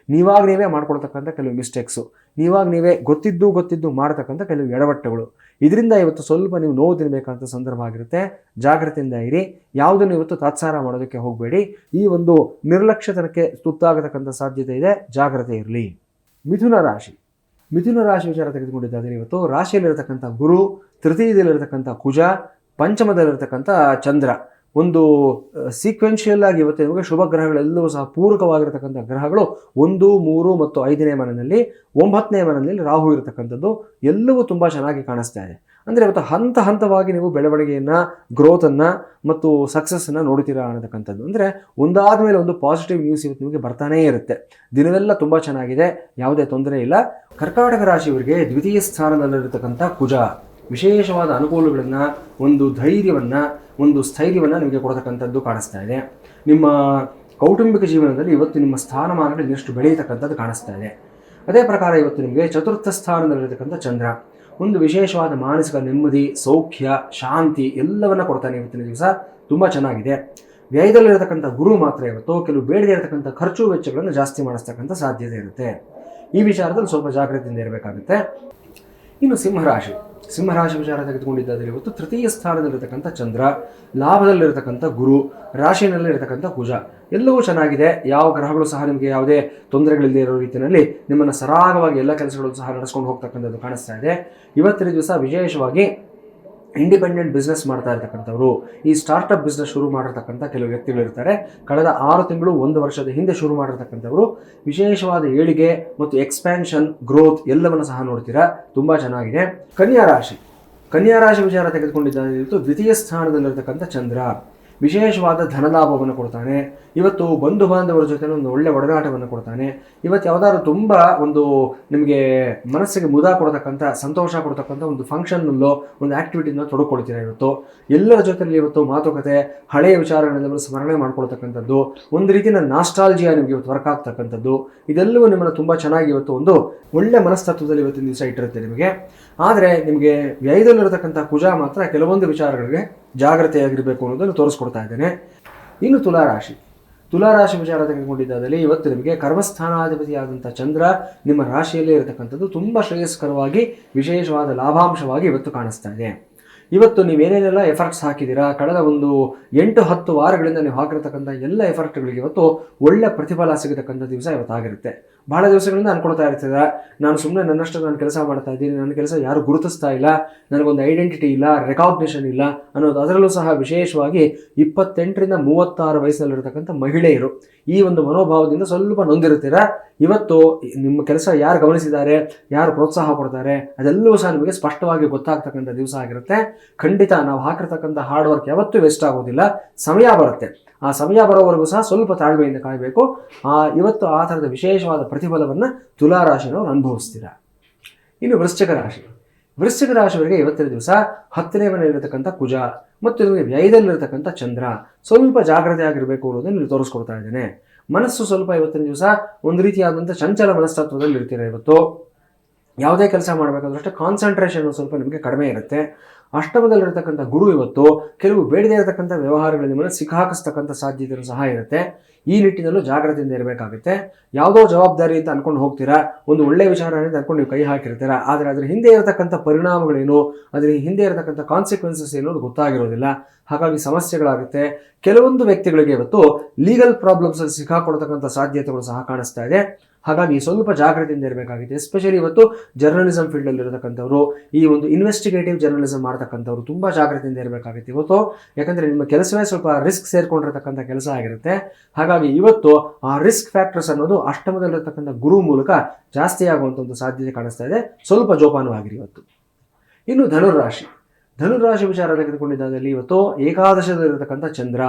ನೀವಾಗ ನೀವೇ ಮಾಡ್ಕೊಳ್ತಕ್ಕಂಥ ಕೆಲವು ಮಿಸ್ಟೇಕ್ಸು, ನೀವಾಗ ನೀವೇ ಗೊತ್ತಿದ್ದು ಮಾಡತಕ್ಕಂಥ ಕೆಲವು ಎಡವಟ್ಟುಗಳು, ಇದರಿಂದ ಇವತ್ತು ಸ್ವಲ್ಪ ನೀವು ನೋವು ತಿನ್ನಬೇಕಂತ ಸಂದರ್ಭ ಆಗಿರುತ್ತೆ. ಜಾಗ್ರತೆಯಿಂದ ಇರಿ, ಯಾವುದನ್ನು ಇವತ್ತು ತಾತ್ಸಾರ ಮಾಡೋದಕ್ಕೆ ಹೋಗಬೇಡಿ. ಈ ಒಂದು ನಿರ್ಲಕ್ಷ್ಯತನಕ್ಕೆ ತುತ್ತಾಗತಕ್ಕಂಥ ಸಾಧ್ಯತೆ ಇದೆ, ಜಾಗ್ರತೆ ಇರಲಿ. ಮಿಥುನ ರಾಶಿ ವಿಚಾರ ತೆಗೆದುಕೊಂಡಿದ್ದಾದರೆ ಇವತ್ತು ರಾಶಿಯಲ್ಲಿರತಕ್ಕಂಥ ಗುರು, ತೃತೀಯದಲ್ಲಿರತಕ್ಕಂಥ ಕುಜ, ಪಂಚಮದಲ್ಲಿರತಕ್ಕಂಥ ಚಂದ್ರ, ಒಂದು ಸೀಕ್ವೆನ್ಷಿಯಲ್ ಆಗಿ ಇವತ್ತು ನಿಮಗೆ ಶುಭ ಗ್ರಹಗಳೆಲ್ಲವೂ ಸಹ ಪೂರಕವಾಗಿರತಕ್ಕಂಥ ಗ್ರಹಗಳು 1, 3 ಮತ್ತು 5ನೇ ಮನೆಯಲ್ಲಿ, 9ನೇ ಮನೆಯಲ್ಲಿ ರಾಹು ಇರತಕ್ಕಂಥದ್ದು ಎಲ್ಲವೂ ತುಂಬ ಚೆನ್ನಾಗಿ ಕಾಣಿಸ್ತಾ ಇದೆ. ಅಂದರೆ ಇವತ್ತು ಹಂತ ಹಂತವಾಗಿ ನೀವು ಬೆಳವಣಿಗೆಯನ್ನು, ಗ್ರೋತನ್ನು ಮತ್ತು ಸಕ್ಸಸ್ಸನ್ನು ನೋಡ್ತೀರಾ ಅನ್ನತಕ್ಕಂಥದ್ದು. ಅಂದರೆ ಒಂದಾದ ಮೇಲೆ ಒಂದು ಪಾಸಿಟಿವ್ ನ್ಯೂಸ್ ಇವತ್ತು ನಿಮಗೆ ಬರ್ತಾನೇ ಇರುತ್ತೆ. ದಿನವೆಲ್ಲ ತುಂಬ ಚೆನ್ನಾಗಿದೆ, ಯಾವುದೇ ತೊಂದರೆ ಇಲ್ಲ. ಕರ್ಕಾಟಕ ರಾಶಿಯವರಿಗೆ ದ್ವಿತೀಯ ಸ್ಥಾನದಲ್ಲಿರತಕ್ಕಂಥ ಕುಜ ವಿಶೇಷವಾದ ಅನುಕೂಲಗಳನ್ನು, ಒಂದು ಧೈರ್ಯವನ್ನು, ಒಂದು ಸ್ಥೈರ್ಯವನ್ನು ನಿಮಗೆ ಕೊಡತಕ್ಕಂಥದ್ದು ಕಾಣಿಸ್ತಾ ಇದೆ. ನಿಮ್ಮ ಕೌಟುಂಬಿಕ ಜೀವನದಲ್ಲಿ ಇವತ್ತು ನಿಮ್ಮ ಸ್ಥಾನಮಾನಗಳು ಇನ್ನಷ್ಟು ಬೆಳೆಯತಕ್ಕಂಥದ್ದು ಕಾಣಿಸ್ತಾ ಇದೆ. ಅದೇ ಪ್ರಕಾರ ಇವತ್ತು ನಿಮಗೆ ಚತುರ್ಥ ಸ್ಥಾನದಲ್ಲಿರತಕ್ಕಂಥ ಚಂದ್ರ ಒಂದು ವಿಶೇಷವಾದ ಮಾನಸಿಕ ನೆಮ್ಮದಿ, ಸೌಖ್ಯ, ಶಾಂತಿ ಎಲ್ಲವನ್ನ ಕೊಡ್ತಾನೆ. ಇವತ್ತಿನ ದಿವಸ ತುಂಬ ಚೆನ್ನಾಗಿದೆ. ವ್ಯಯದಲ್ಲಿರತಕ್ಕಂಥ ಗುರು ಮಾತ್ರ ಇವತ್ತು ಕೆಲವು ಬೇಡದೇ ಇರತಕ್ಕಂಥ ಖರ್ಚು ವೆಚ್ಚಗಳನ್ನು ಜಾಸ್ತಿ ಮಾಡಿಸ್ತಕ್ಕಂಥ ಸಾಧ್ಯತೆ ಇರುತ್ತೆ. ಈ ವಿಚಾರದಲ್ಲಿ ಸ್ವಲ್ಪ ಜಾಗೃತಿಯಿಂದ ಇರಬೇಕಾಗುತ್ತೆ. ಇನ್ನು ಸಿಂಹರಾಶಿ ವಿಚಾರ ತೆಗೆದುಕೊಂಡಿದ್ದಾದರೆ ಇವತ್ತು ತೃತೀಯ ಸ್ಥಾನದಲ್ಲಿರತಕ್ಕಂಥ ಚಂದ್ರ, ಲಾಭದಲ್ಲಿರತಕ್ಕಂಥ ಗುರು, ರಾಶಿಯಲ್ಲಿರತಕ್ಕಂಥ ಕುಜ ಎಲ್ಲವೂ ಚೆನ್ನಾಗಿದೆ. ಯಾವ ಗ್ರಹಗಳು ಸಹ ನಿಮಗೆ ಯಾವುದೇ ತೊಂದರೆಗಳಿಲ್ಲದೆ ಇರೋ ರೀತಿಯಲ್ಲಿ ನಿಮ್ಮನ್ನು ಸರಾಗವಾಗಿ ಎಲ್ಲ ಕೆಲಸಗಳು ಸಹ ನಡೆಸ್ಕೊಂಡು ಹೋಗ್ತಕ್ಕಂಥದ್ದು ಕಾಣಿಸ್ತಾ ಇದೆ. ಇವತ್ತಿನ ದಿವಸ ವಿಶೇಷವಾಗಿ ಇಂಡಿಪೆಂಡೆಂಟ್ ಬಿಸ್ನೆಸ್ ಮಾಡ್ತಾ ಇರ್ತಕ್ಕಂಥವ್ರು, ಈ ಸ್ಟಾರ್ಟಪ್ ಬಿಸ್ನೆಸ್ ಶುರು ಮಾಡಿರ್ತಕ್ಕಂಥ ಕೆಲವು ವ್ಯಕ್ತಿಗಳಿರ್ತಾರೆ. ಕಳೆದ 6 ತಿಂಗಳು 1 ವರ್ಷದ ಹಿಂದೆ ಶುರು ಮಾಡಿರ್ತಕ್ಕಂಥವ್ರು ವಿಶೇಷವಾದ ಏಳಿಗೆ ಮತ್ತು ಎಕ್ಸ್ಪ್ಯಾನ್ಷನ್, ಗ್ರೋತ್ ಎಲ್ಲವನ್ನು ಸಹ ನೋಡ್ತೀರಾ. ತುಂಬ ಚೆನ್ನಾಗಿದೆ. ಕನ್ಯಾ ರಾಶಿ ವಿಚಾರ ತೆಗೆದುಕೊಂಡಿದ್ದಾರೆ. ಇವತ್ತು ದ್ವಿತೀಯ ಸ್ಥಾನದಲ್ಲಿರ್ತಕ್ಕಂಥ ಚಂದ್ರ ವಿಶೇಷವಾದ ಧನಲಾಭವನ್ನು ಕೊಡ್ತಾನೆ. ಇವತ್ತು ಬಂಧು ಬಾಂಧವರ ಜೊತೆ ಒಂದು ಒಳ್ಳೆ ಒಡನಾಟವನ್ನು ಕೊಡ್ತಾನೆ. ಇವತ್ತು ಯಾವುದಾದ್ರು ತುಂಬ ಒಂದು ನಿಮಗೆ ಮನಸ್ಸಿಗೆ ಮುದ ಕೊಡ್ತಕ್ಕಂಥ, ಸಂತೋಷ ಕೊಡ್ತಕ್ಕಂಥ ಒಂದು ಫಂಕ್ಷನ್ನಲ್ಲೋ ಒಂದು ಆ್ಯಕ್ಟಿವಿಟಿನ ತೊಡಕೊಳ್ತೀರಾ. ಇವತ್ತು ಎಲ್ಲರ ಜೊತೆಯಲ್ಲಿ ಇವತ್ತು ಮಾತುಕತೆ, ಹಳೆಯ ವಿಚಾರಗಳನ್ನೆಲ್ಲ ಸ್ಮರಣೆ ಮಾಡ್ಕೊಳ್ತಕ್ಕಂಥದ್ದು, ಒಂದು ರೀತಿಯ ನಾಸ್ಟಾಲ್ಜಿಯಾ ನಿಮಗೆ ಇವತ್ತು ವರ್ಕ್ ಆಗ್ತಕ್ಕಂಥದ್ದು, ಇದೆಲ್ಲವೂ ನಿಮ್ಮನ್ನು ತುಂಬ ಚೆನ್ನಾಗಿ ಇವತ್ತು ಒಂದು ಒಳ್ಳೆ ಮನಸ್ತತ್ವದಲ್ಲಿ ಇವತ್ತಿನ ದಿವಸ ಇಟ್ಟಿರುತ್ತೆ ನಿಮಗೆ. ಆದರೆ ನಿಮಗೆ ವ್ಯಯದಲ್ಲಿರತಕ್ಕಂಥ ಕುಜ ಮಾತ್ರ ಕೆಲವೊಂದು ವಿಚಾರಗಳಿಗೆ ಜಾಗ್ರತೆಯಾಗಿರಬೇಕು ಅನ್ನೋದನ್ನು ತೋರಿಸ್ಕೊಡ್ತಾ ಇದ್ದೇನೆ. ಇನ್ನು ತುಲಾರಾಶಿ ವಿಚಾರ ತೆಗೆದುಕೊಂಡಿದ್ದಾದಲ್ಲಿ ಇವತ್ತು ನಿಮಗೆ ಕರ್ಮಸ್ಥಾನಾಧಿಪತಿಯಾದಂಥ ಚಂದ್ರ ನಿಮ್ಮ ರಾಶಿಯಲ್ಲೇ ಇರತಕ್ಕಂಥದ್ದು ತುಂಬ ಶ್ರೇಯಸ್ಕರವಾಗಿ ವಿಶೇಷವಾದ ಲಾಭಾಂಶವಾಗಿ ಇವತ್ತು ಕಾಣಿಸ್ತಾ ಇದೆ. ಇವತ್ತು ನೀವೇನೇನೆಲ್ಲ ಎಫರ್ಟ್ಸ್ ಹಾಕಿದ್ದೀರಾ, ಕಳೆದ ಒಂದು 8-10 ವಾರಗಳಿಂದ ನೀವು ಹಾಕಿರ್ತಕ್ಕಂಥ ಎಲ್ಲ ಎಫರ್ಟ್ಗಳಿಗೆ ಇವತ್ತು ಒಳ್ಳೆ ಪ್ರತಿಫಲ ಸಿಗತಕ್ಕಂಥ ದಿವಸ ಇವತ್ತಾಗಿರುತ್ತೆ. ಬಹಳ ದಿವಸಗಳಿಂದ ಅನ್ಕೊಳ್ತಾ ಇರ್ತೀರ, ನಾನು ಸುಮ್ಮನೆ ನನ್ನಷ್ಟು ನಾನು ಕೆಲಸ ಮಾಡ್ತಾ ಇದ್ದೀನಿ, ನನ್ನ ಕೆಲಸ ಯಾರು ಗುರುತಿಸ್ತಾ ಇಲ್ಲ, ನನಗೊಂದು ಐಡೆಂಟಿಟಿ ಇಲ್ಲ, ರೆಕಾಗ್ನಿಷನ್ ಇಲ್ಲ ಅನ್ನೋದು. ಅದರಲ್ಲೂ ಸಹ ವಿಶೇಷವಾಗಿ 28ರಿಂದ 36 ವಯಸ್ಸಿನಲ್ಲಿರತಕ್ಕಂಥ ಮಹಿಳೆಯರು ಈ ಒಂದು ಮನೋಭಾವದಿಂದ ಸ್ವಲ್ಪ ನೊಂದಿರ್ತೀರ. ಇವತ್ತು ನಿಮ್ಮ ಕೆಲಸ ಯಾರು ಗಮನಿಸಿದ್ದಾರೆ, ಯಾರು ಪ್ರೋತ್ಸಾಹ ಕೊಡ್ತಾರೆ, ಅದೆಲ್ಲವೂ ಸಹ ನಿಮಗೆ ಸ್ಪಷ್ಟವಾಗಿ ಗೊತ್ತಾಗ್ತಕ್ಕಂಥ ದಿವಸ ಆಗಿರುತ್ತೆ. ಖಂಡಿತ ನಾವು ಹಾಕಿರ್ತಕ್ಕಂಥ ಹಾರ್ಡ್ ವರ್ಕ್ ಯಾವತ್ತೂ ವೇಸ್ಟ್ ಆಗೋದಿಲ್ಲ. ಸಮಯ ಬರುತ್ತೆ, ಆ ಸಮಯ ಬರೋವರೆಗೂ ಸಹ ಸ್ವಲ್ಪ ತಾಳ್ಮೆಯಿಂದ ಕಾಯಬೇಕು. ಇವತ್ತು ಆ ಥರದ ವಿಶೇಷವಾದ ಪ್ರತಿಫಲವನ್ನು ತುಲಾರಾಶಿನವರು ಅನುಭವಿಸ್ತೀರ. ಇನ್ನು ವೃಶ್ಚಿಕ ರಾಶಿಯವರಿಗೆ ಇವತ್ತಿನ ದಿವಸ 10ನೇ ಮನೆಯಲ್ಲಿರತಕ್ಕಂಥ ಕುಜ ಮತ್ತು ನಿಮಗೆ ವ್ಯಯದಲ್ಲಿರತಕ್ಕಂಥ ಚಂದ್ರ ಸ್ವಲ್ಪ ಜಾಗ್ರತೆ ಆಗಿರಬೇಕು ಅನ್ನೋದನ್ನು ಇಲ್ಲಿ ತೋರಿಸ್ಕೊಡ್ತಾ ಇದ್ದೇನೆ. ಮನಸ್ಸು ಸ್ವಲ್ಪ ಇವತ್ತಿನ ದಿವಸ ಒಂದು ರೀತಿಯಾದಂಥ ಚಂಚಲ ಮನಸ್ತತ್ವದಲ್ಲಿ ಇರ್ತೀರ. ಇವತ್ತು ಯಾವುದೇ ಕೆಲಸ ಮಾಡಬೇಕಾದ್ರೂ ಅಷ್ಟೇ ಕಾನ್ಸಂಟ್ರೇಷನ್ ಸ್ವಲ್ಪ ನಿಮಗೆ ಕಡಿಮೆ ಇರುತ್ತೆ. ಅಷ್ಟಮದಲ್ಲಿರತಕ್ಕಂಥ ಗುರು ಇವತ್ತು ಕೆಲವು ಬೇಡದೇ ಇರತಕ್ಕಂಥ ವ್ಯವಹಾರಗಳಲ್ಲಿ ನಿಮ್ಮನ್ನು ಸಿಕ್ಕಾಕಿಸ್ತಕ್ಕಂಥ ಸಾಧ್ಯತೆಯೂ ಸಹ ಇರುತ್ತೆ. ಈ ನಿಟ್ಟಿನಲ್ಲೂ ಜಾಗ್ರತೆಯಿಂದ ಇರಬೇಕಾಗುತ್ತೆ. ಯಾವುದೋ ಜವಾಬ್ದಾರಿ ಅಂತ ಅನ್ಕೊಂಡು ಹೋಗ್ತೀರಾ, ಒಂದು ಒಳ್ಳೆಯ ವಿಚಾರ ಅಂತ ಅನ್ಕೊಂಡು ನೀವು ಕೈ ಹಾಕಿರ್ತೀರಾ, ಆದರೆ ಅದರ ಹಿಂದೆ ಇರತಕ್ಕಂಥ ಪರಿಣಾಮಗಳೇನು, ಅದರ ಹಿಂದೆ ಇರತಕ್ಕಂಥ ಕಾನ್ಸಿಕ್ವೆನ್ಸಸ್ ಏನೋ ಗೊತ್ತಾಗಿರೋದಿಲ್ಲ. ಹಾಗಾಗಿ ಸಮಸ್ಯೆಗಳಾಗುತ್ತೆ. ಕೆಲವೊಂದು ವ್ಯಕ್ತಿಗಳಿಗೆ ಇವತ್ತು ಲೀಗಲ್ ಪ್ರಾಬ್ಲಮ್ಸ್ ಅಲ್ಲಿ ಸಿಕ್ಕಾಕೊಳ್ತಕ್ಕಂಥ ಸಾಧ್ಯತೆಗಳು ಸಹ ಕಾಣಿಸ್ತಾ ಇದೆ. ಹಾಗಾಗಿ ಸ್ವಲ್ಪ ಜಾಗ್ರತೆಯಿಂದ ಇರಬೇಕಾಗಿದೆ. ಎಸ್ಪೆಷಲಿ ಇವತ್ತು ಜರ್ನಲಿಸಮ್ ಫೀಲ್ಡಲ್ಲಿ ಇರತಕ್ಕಂಥವ್ರು, ಈ ಒಂದು ಇನ್ವೆಸ್ಟಿಗೇಟಿವ್ ಜರ್ನಲಿಸಮ್ ಮಾಡ್ತಕ್ಕಂಥವ್ರು ತುಂಬ ಜಾಗ್ರತೆಯಿಂದ ಇರಬೇಕಾಗುತ್ತೆ ಇವತ್ತು. ಯಾಕಂದರೆ ನಿಮ್ಮ ಕೆಲಸವೇ ಸ್ವಲ್ಪ ರಿಸ್ಕ್ ಸೇರ್ಕೊಂಡಿರತಕ್ಕಂಥ ಕೆಲಸ ಆಗಿರುತ್ತೆ. ಹಾಗಾಗಿ ಇವತ್ತು ಆ ರಿಸ್ಕ್ ಫ್ಯಾಕ್ಟರ್ಸ್ ಅನ್ನೋದು ಅಷ್ಟಮದಲ್ಲಿರತಕ್ಕಂಥ ಗುರು ಮೂಲಕ ಜಾಸ್ತಿ ಆಗುವಂಥ ಒಂದು ಸಾಧ್ಯತೆ ಕಾಣಿಸ್ತಾ ಇದೆ. ಸ್ವಲ್ಪ ಜೋಪಾನವಾಗಿರಿ ಇವತ್ತು. ಇನ್ನು ಧನುರಾಶಿ ವಿಚಾರ ತೆಗೆದುಕೊಂಡಿದ್ದಾದಲ್ಲಿ ಇವತ್ತು ಏಕಾದಶದಲ್ಲಿರತಕ್ಕಂಥ ಚಂದ್ರ,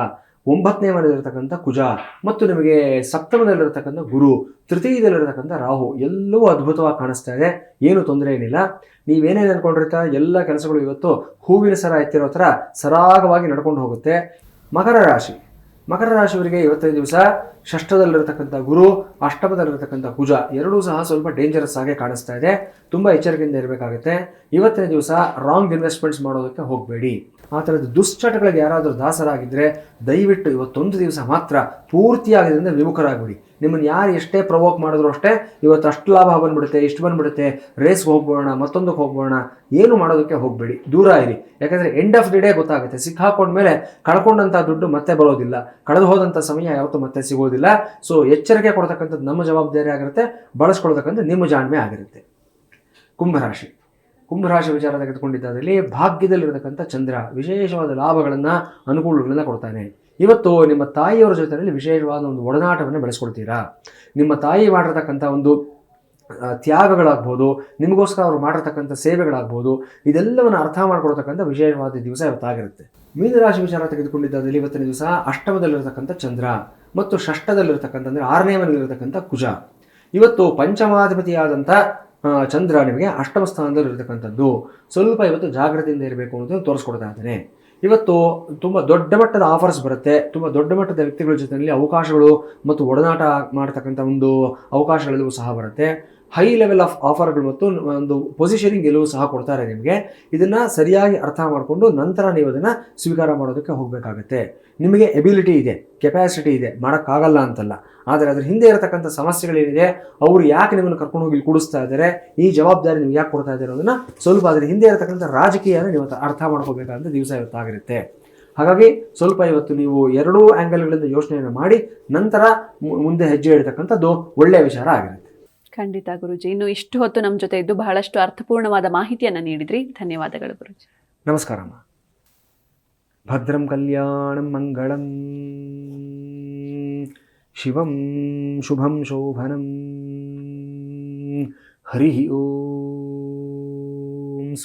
9ನೇ ಮನೆಯಲ್ಲಿರತಕ್ಕಂಥ ಕುಜ ಮತ್ತು ನಿಮಗೆ ಸಪ್ತಮದಲ್ಲಿರತಕ್ಕಂಥ ಗುರು, ತೃತೀಯದಲ್ಲಿರತಕ್ಕಂಥ ರಾಹು ಎಲ್ಲವೂ ಅದ್ಭುತವಾಗಿ ಕಾಣಿಸ್ತಾ ಇದೆ. ಏನು ತೊಂದರೆ ಏನಿಲ್ಲ. ನೀವೇನೇನು ಅನ್ಕೊಂಡಿರ್ತಾ ಎಲ್ಲ ಕೆಲಸಗಳು ಇವತ್ತು ಹೂವಿನ ಸರ ಎತ್ತಿರೋ ಥರ ಸರಾಗವಾಗಿ ನಡ್ಕೊಂಡು ಹೋಗುತ್ತೆ. ಮಕರ ರಾಶಿಯವರಿಗೆ ಇವತ್ತಿನ ದಿವಸ ಷಷ್ಠದಲ್ಲಿರತಕ್ಕಂಥ ಗುರು, ಅಷ್ಟಮದಲ್ಲಿರತಕ್ಕಂಥ ಕುಜ ಎರಡೂ ಸಹ ಸ್ವಲ್ಪ ಡೇಂಜರಸ್ ಆಗಿ ಕಾಣಿಸ್ತಾ ಇದೆ. ತುಂಬ ಎಚ್ಚರಿಕೆಯಿಂದ ಇರಬೇಕಾಗುತ್ತೆ. ಇವತ್ತಿನ ದಿವಸ ರಾಂಗ್ ಇನ್ವೆಸ್ಟ್ಮೆಂಟ್ಸ್ ಮಾಡೋದಕ್ಕೆ ಹೋಗಬೇಡಿ. ಆ ಥರದ ದುಶ್ಚಟಗಳಿಗೆ ಯಾರಾದರೂ ದಾಸರಾಗಿದ್ದರೆ ದಯವಿಟ್ಟು ಇವತ್ತೊಂದು ದಿವಸ ಮಾತ್ರ ಪೂರ್ತಿಯಾಗಿ ಇದರಿಂದ ವಿಮುಖರಾಗ್ಬಿಡಿ. ನಿಮ್ಮನ್ನು ಯಾರು ಎಷ್ಟೇ ಪ್ರವೋಕ್ ಮಾಡಿದ್ರು ಅಷ್ಟೇ ಇವತ್ತು ಅಷ್ಟು ಲಾಭ ಬಂದ್ಬಿಡುತ್ತೆ, ಇಷ್ಟು ಬಂದ್ಬಿಡುತ್ತೆ, ರೇಸ್ಗೆ ಹೋಗ್ಬೋಣ, ಮತ್ತೊಂದಕ್ಕೆ ಹೋಗ್ಬೋಣ, ಏನು ಮಾಡೋದಕ್ಕೆ ಹೋಗಬೇಡಿ, ದೂರ ಇರಿ. ಯಾಕಂದರೆ ಎಂಡ್ ಆಫ್ ದಿ ಡೇ ಗೊತ್ತಾಗುತ್ತೆ, ಸಿಕ್ಕಾಕೊಂಡ್ಮೇಲೆ ಕಳ್ಕೊಂಡಂಥ ದುಡ್ಡು ಮತ್ತೆ ಬರೋದಿಲ್ಲ, ಕಳೆದು ಹೋದಂಥ ಸಮಯ ಯಾವತ್ತೂ ಮತ್ತೆ ಸಿಗೋದಿಲ್ಲ. ಸೊ ಎಚ್ಚರಿಕೆ ಕೊಡ್ತಕ್ಕಂಥದ್ದು ನಮ್ಮ ಜವಾಬ್ದಾರಿ ಆಗಿರುತ್ತೆ, ಬಳಸ್ಕೊಳ್ತಕ್ಕಂಥದ್ದು ನಿಮ್ಮ ಜಾಣ್ಮೆ ಆಗಿರುತ್ತೆ. ಕುಂಭರಾಶಿ ವಿಚಾರ ತೆಗೆದುಕೊಂಡಿದ್ದಾದಲ್ಲಿ ಭಾಗ್ಯದಲ್ಲಿರತಕ್ಕಂಥ ಚಂದ್ರ ವಿಶೇಷವಾದ ಲಾಭಗಳನ್ನು, ಅನುಕೂಲಗಳನ್ನು ಕೊಡ್ತಾನೆ. ಇವತ್ತು ನಿಮ್ಮ ತಾಯಿಯವರ ಜೊತೆಯಲ್ಲಿ ವಿಶೇಷವಾದ ಒಂದು ಒಡನಾಟವನ್ನು ಬೆಳೆಸ್ಕೊಳ್ತೀರಾ. ನಿಮ್ಮ ತಾಯಿ ಮಾಡಿರ್ತಕ್ಕಂಥ ಒಂದು ತ್ಯಾಗಗಳಾಗ್ಬೋದು, ನಿಮಗೋಸ್ಕರ ಅವರು ಮಾಡಿರ್ತಕ್ಕಂಥ ಸೇವೆಗಳಾಗ್ಬೋದು, ಇದೆಲ್ಲವನ್ನು ಅರ್ಥ ಮಾಡ್ಕೊಳ್ತಕ್ಕಂಥ ವಿಶೇಷವಾದ ದಿವಸ ಇವತ್ತಾಗಿರುತ್ತೆ. ಮೀನರಾಶಿ ವಿಚಾರ ತೆಗೆದುಕೊಂಡಿದ್ದಾದಲ್ಲಿ ಇವತ್ತಿನ ದಿವಸ ಅಷ್ಟಮದಲ್ಲಿರತಕ್ಕಂಥ ಚಂದ್ರ ಮತ್ತು ಷಷ್ಠದಲ್ಲಿರತಕ್ಕಂಥ ಅಂದರೆ 6ನೇ ಮನೆಯಲ್ಲಿರತಕ್ಕಂಥ ಕುಜ. ಇವತ್ತು ಪಂಚಮಾಧಿಪತಿಯಾದಂಥ ಚಂದ್ರ ನಿಮಗೆ ಅಷ್ಟಮ ಸ್ಥಾನದಲ್ಲಿರತಕ್ಕಂಥದ್ದು. ಸ್ವಲ್ಪ ಇವತ್ತು ಜಾಗ್ರತೆಯಿಂದ ಇರಬೇಕು ಅನ್ನೋದನ್ನು ತೋರಿಸ್ಕೊಡ್ತಾ ಇದ್ದಾನೆ. ಇವತ್ತು ತುಂಬ ದೊಡ್ಡ ಮಟ್ಟದ ಆಫರ್ಸ್ ಬರುತ್ತೆ, ತುಂಬ ದೊಡ್ಡ ಮಟ್ಟದ ವ್ಯಕ್ತಿಗಳ ಜೊತೆಯಲ್ಲಿ ಅವಕಾಶಗಳು ಮತ್ತು ಒಡನಾಟ ಮಾಡ್ತಕ್ಕಂಥ ಒಂದು ಅವಕಾಶಗಳೆಲ್ಲವೂ ಸಹ ಬರುತ್ತೆ. ಹೈ ಲೆವೆಲ್ ಆಫ್ ಆಫರ್ಗಳು ಮತ್ತು ಒಂದು ಪೊಸಿಷನಿಂಗ್ ಎಲ್ಲವೂ ಸಹ ಕೊಡ್ತಾರೆ ನಿಮಗೆ. ಇದನ್ನು ಸರಿಯಾಗಿ ಅರ್ಥ ಮಾಡಿಕೊಂಡು ನಂತರ ನೀವು ಅದನ್ನು ಸ್ವೀಕಾರ ಮಾಡೋದಕ್ಕೆ ಹೋಗಬೇಕಾಗತ್ತೆ. ನಿಮಗೆ ಎಬಿಲಿಟಿ ಇದೆ, ಕೆಪಾಸಿಟಿ ಇದೆ, ಮಾಡೋಕ್ಕಾಗಲ್ಲ ಅಂತಲ್ಲ. ಆದರೆ ಅದ್ರ ಹಿಂದೆ ಇರತಕ್ಕಂಥ ಸಮಸ್ಯೆಗಳೇನಿದೆ, ಅವರು ಯಾಕೆ ನಿಮ್ಮನ್ನು ಕರ್ಕೊಂಡು ಹೋಗಿ ಕೂಡಿಸ್ತಾ ಇದ್ದಾರೆ, ಈ ಜವಾಬ್ದಾರಿ ನಿಮ್ಗೆ ಯಾಕೆ ಕೊಡ್ತಾ ಇದ್ದಾರೆ ಅನ್ನೋದನ್ನು ಸ್ವಲ್ಪ ಅದರ ಹಿಂದೆ ಇರತಕ್ಕಂಥ ರಾಜಕೀಯನ ನೀವು ಅರ್ಥ ಮಾಡ್ಕೋಬೇಕಾದಂಥ ದಿವಸ ಇವತ್ತಾಗಿರುತ್ತೆ. ಹಾಗಾಗಿ ಸ್ವಲ್ಪ ಇವತ್ತು ನೀವು ಎರಡೂ ಆ್ಯಂಗಲ್ಗಳಿಂದ ಯೋಚನೆಯನ್ನು ಮಾಡಿ ನಂತರ ಮುಂದೆ ಹೆಜ್ಜೆ ಇಡತಕ್ಕಂಥದ್ದು ಒಳ್ಳೆಯ ವಿಚಾರ ಆಗಿರುತ್ತೆ. ಖಂಡಿತ ಗುರುಜಿ. ಇನ್ನು ಇಷ್ಟು ಹೊತ್ತು ನಮ್ಮ ಜೊತೆ ಇದ್ದು ಬಹಳಷ್ಟು ಅರ್ಥಪೂರ್ಣವಾದ ಮಾಹಿತಿಯನ್ನು ನೀಡಿದ್ರಿ. ಧನ್ಯವಾದಗಳು ಗುರುಜಿ. ನಮಸ್ಕಾರಮ್ಮ. ಭದ್ರಂ ಕಲ್ಯಾಣಂ ಮಂಗಳಂ ಶಿವಂ ಶುಭಂ ಶೋಭನಂ. ಹರಿ ಓಂ.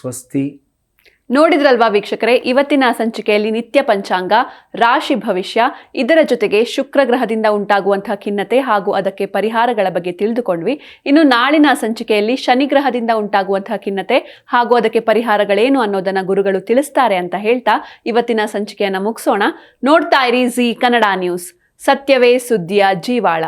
ಸ್ವಸ್ತಿ. ನೋಡಿದ್ರಲ್ವಾ ವೀಕ್ಷಕರೇ, ಇವತ್ತಿನ ಸಂಚಿಕೆಯಲ್ಲಿ ನಿತ್ಯ ಪಂಚಾಂಗ, ರಾಶಿ ಭವಿಷ್ಯ, ಇದರ ಜೊತೆಗೆ ಶುಕ್ರ ಗ್ರಹದಿಂದ ಉಂಟಾಗುವಂತಹ ಖಿನ್ನತೆ ಹಾಗೂ ಅದಕ್ಕೆ ಪರಿಹಾರಗಳ ಬಗ್ಗೆ ತಿಳಿದುಕೊಂಡ್ವಿ. ಇನ್ನು ನಾಳಿನ ಸಂಚಿಕೆಯಲ್ಲಿ ಶನಿ ಗ್ರಹದಿಂದ ಉಂಟಾಗುವಂತಹ ಖಿನ್ನತೆ ಹಾಗೂ ಅದಕ್ಕೆ ಪರಿಹಾರಗಳೇನು ಅನ್ನೋದನ್ನ ಗುರುಗಳು ತಿಳಿಸ್ತಾರೆ ಅಂತ ಹೇಳ್ತಾ ಇವತ್ತಿನ ಸಂಚಿಕೆಯನ್ನ ಮುಗಿಸೋಣ. ನೋಡ್ತಾ ಇರಿ ಜಿ ಕನ್ನಡ ನ್ಯೂಸ್, ಸತ್ಯವೇ ಸುದ್ದಿಯ ಜೀವಾಳ.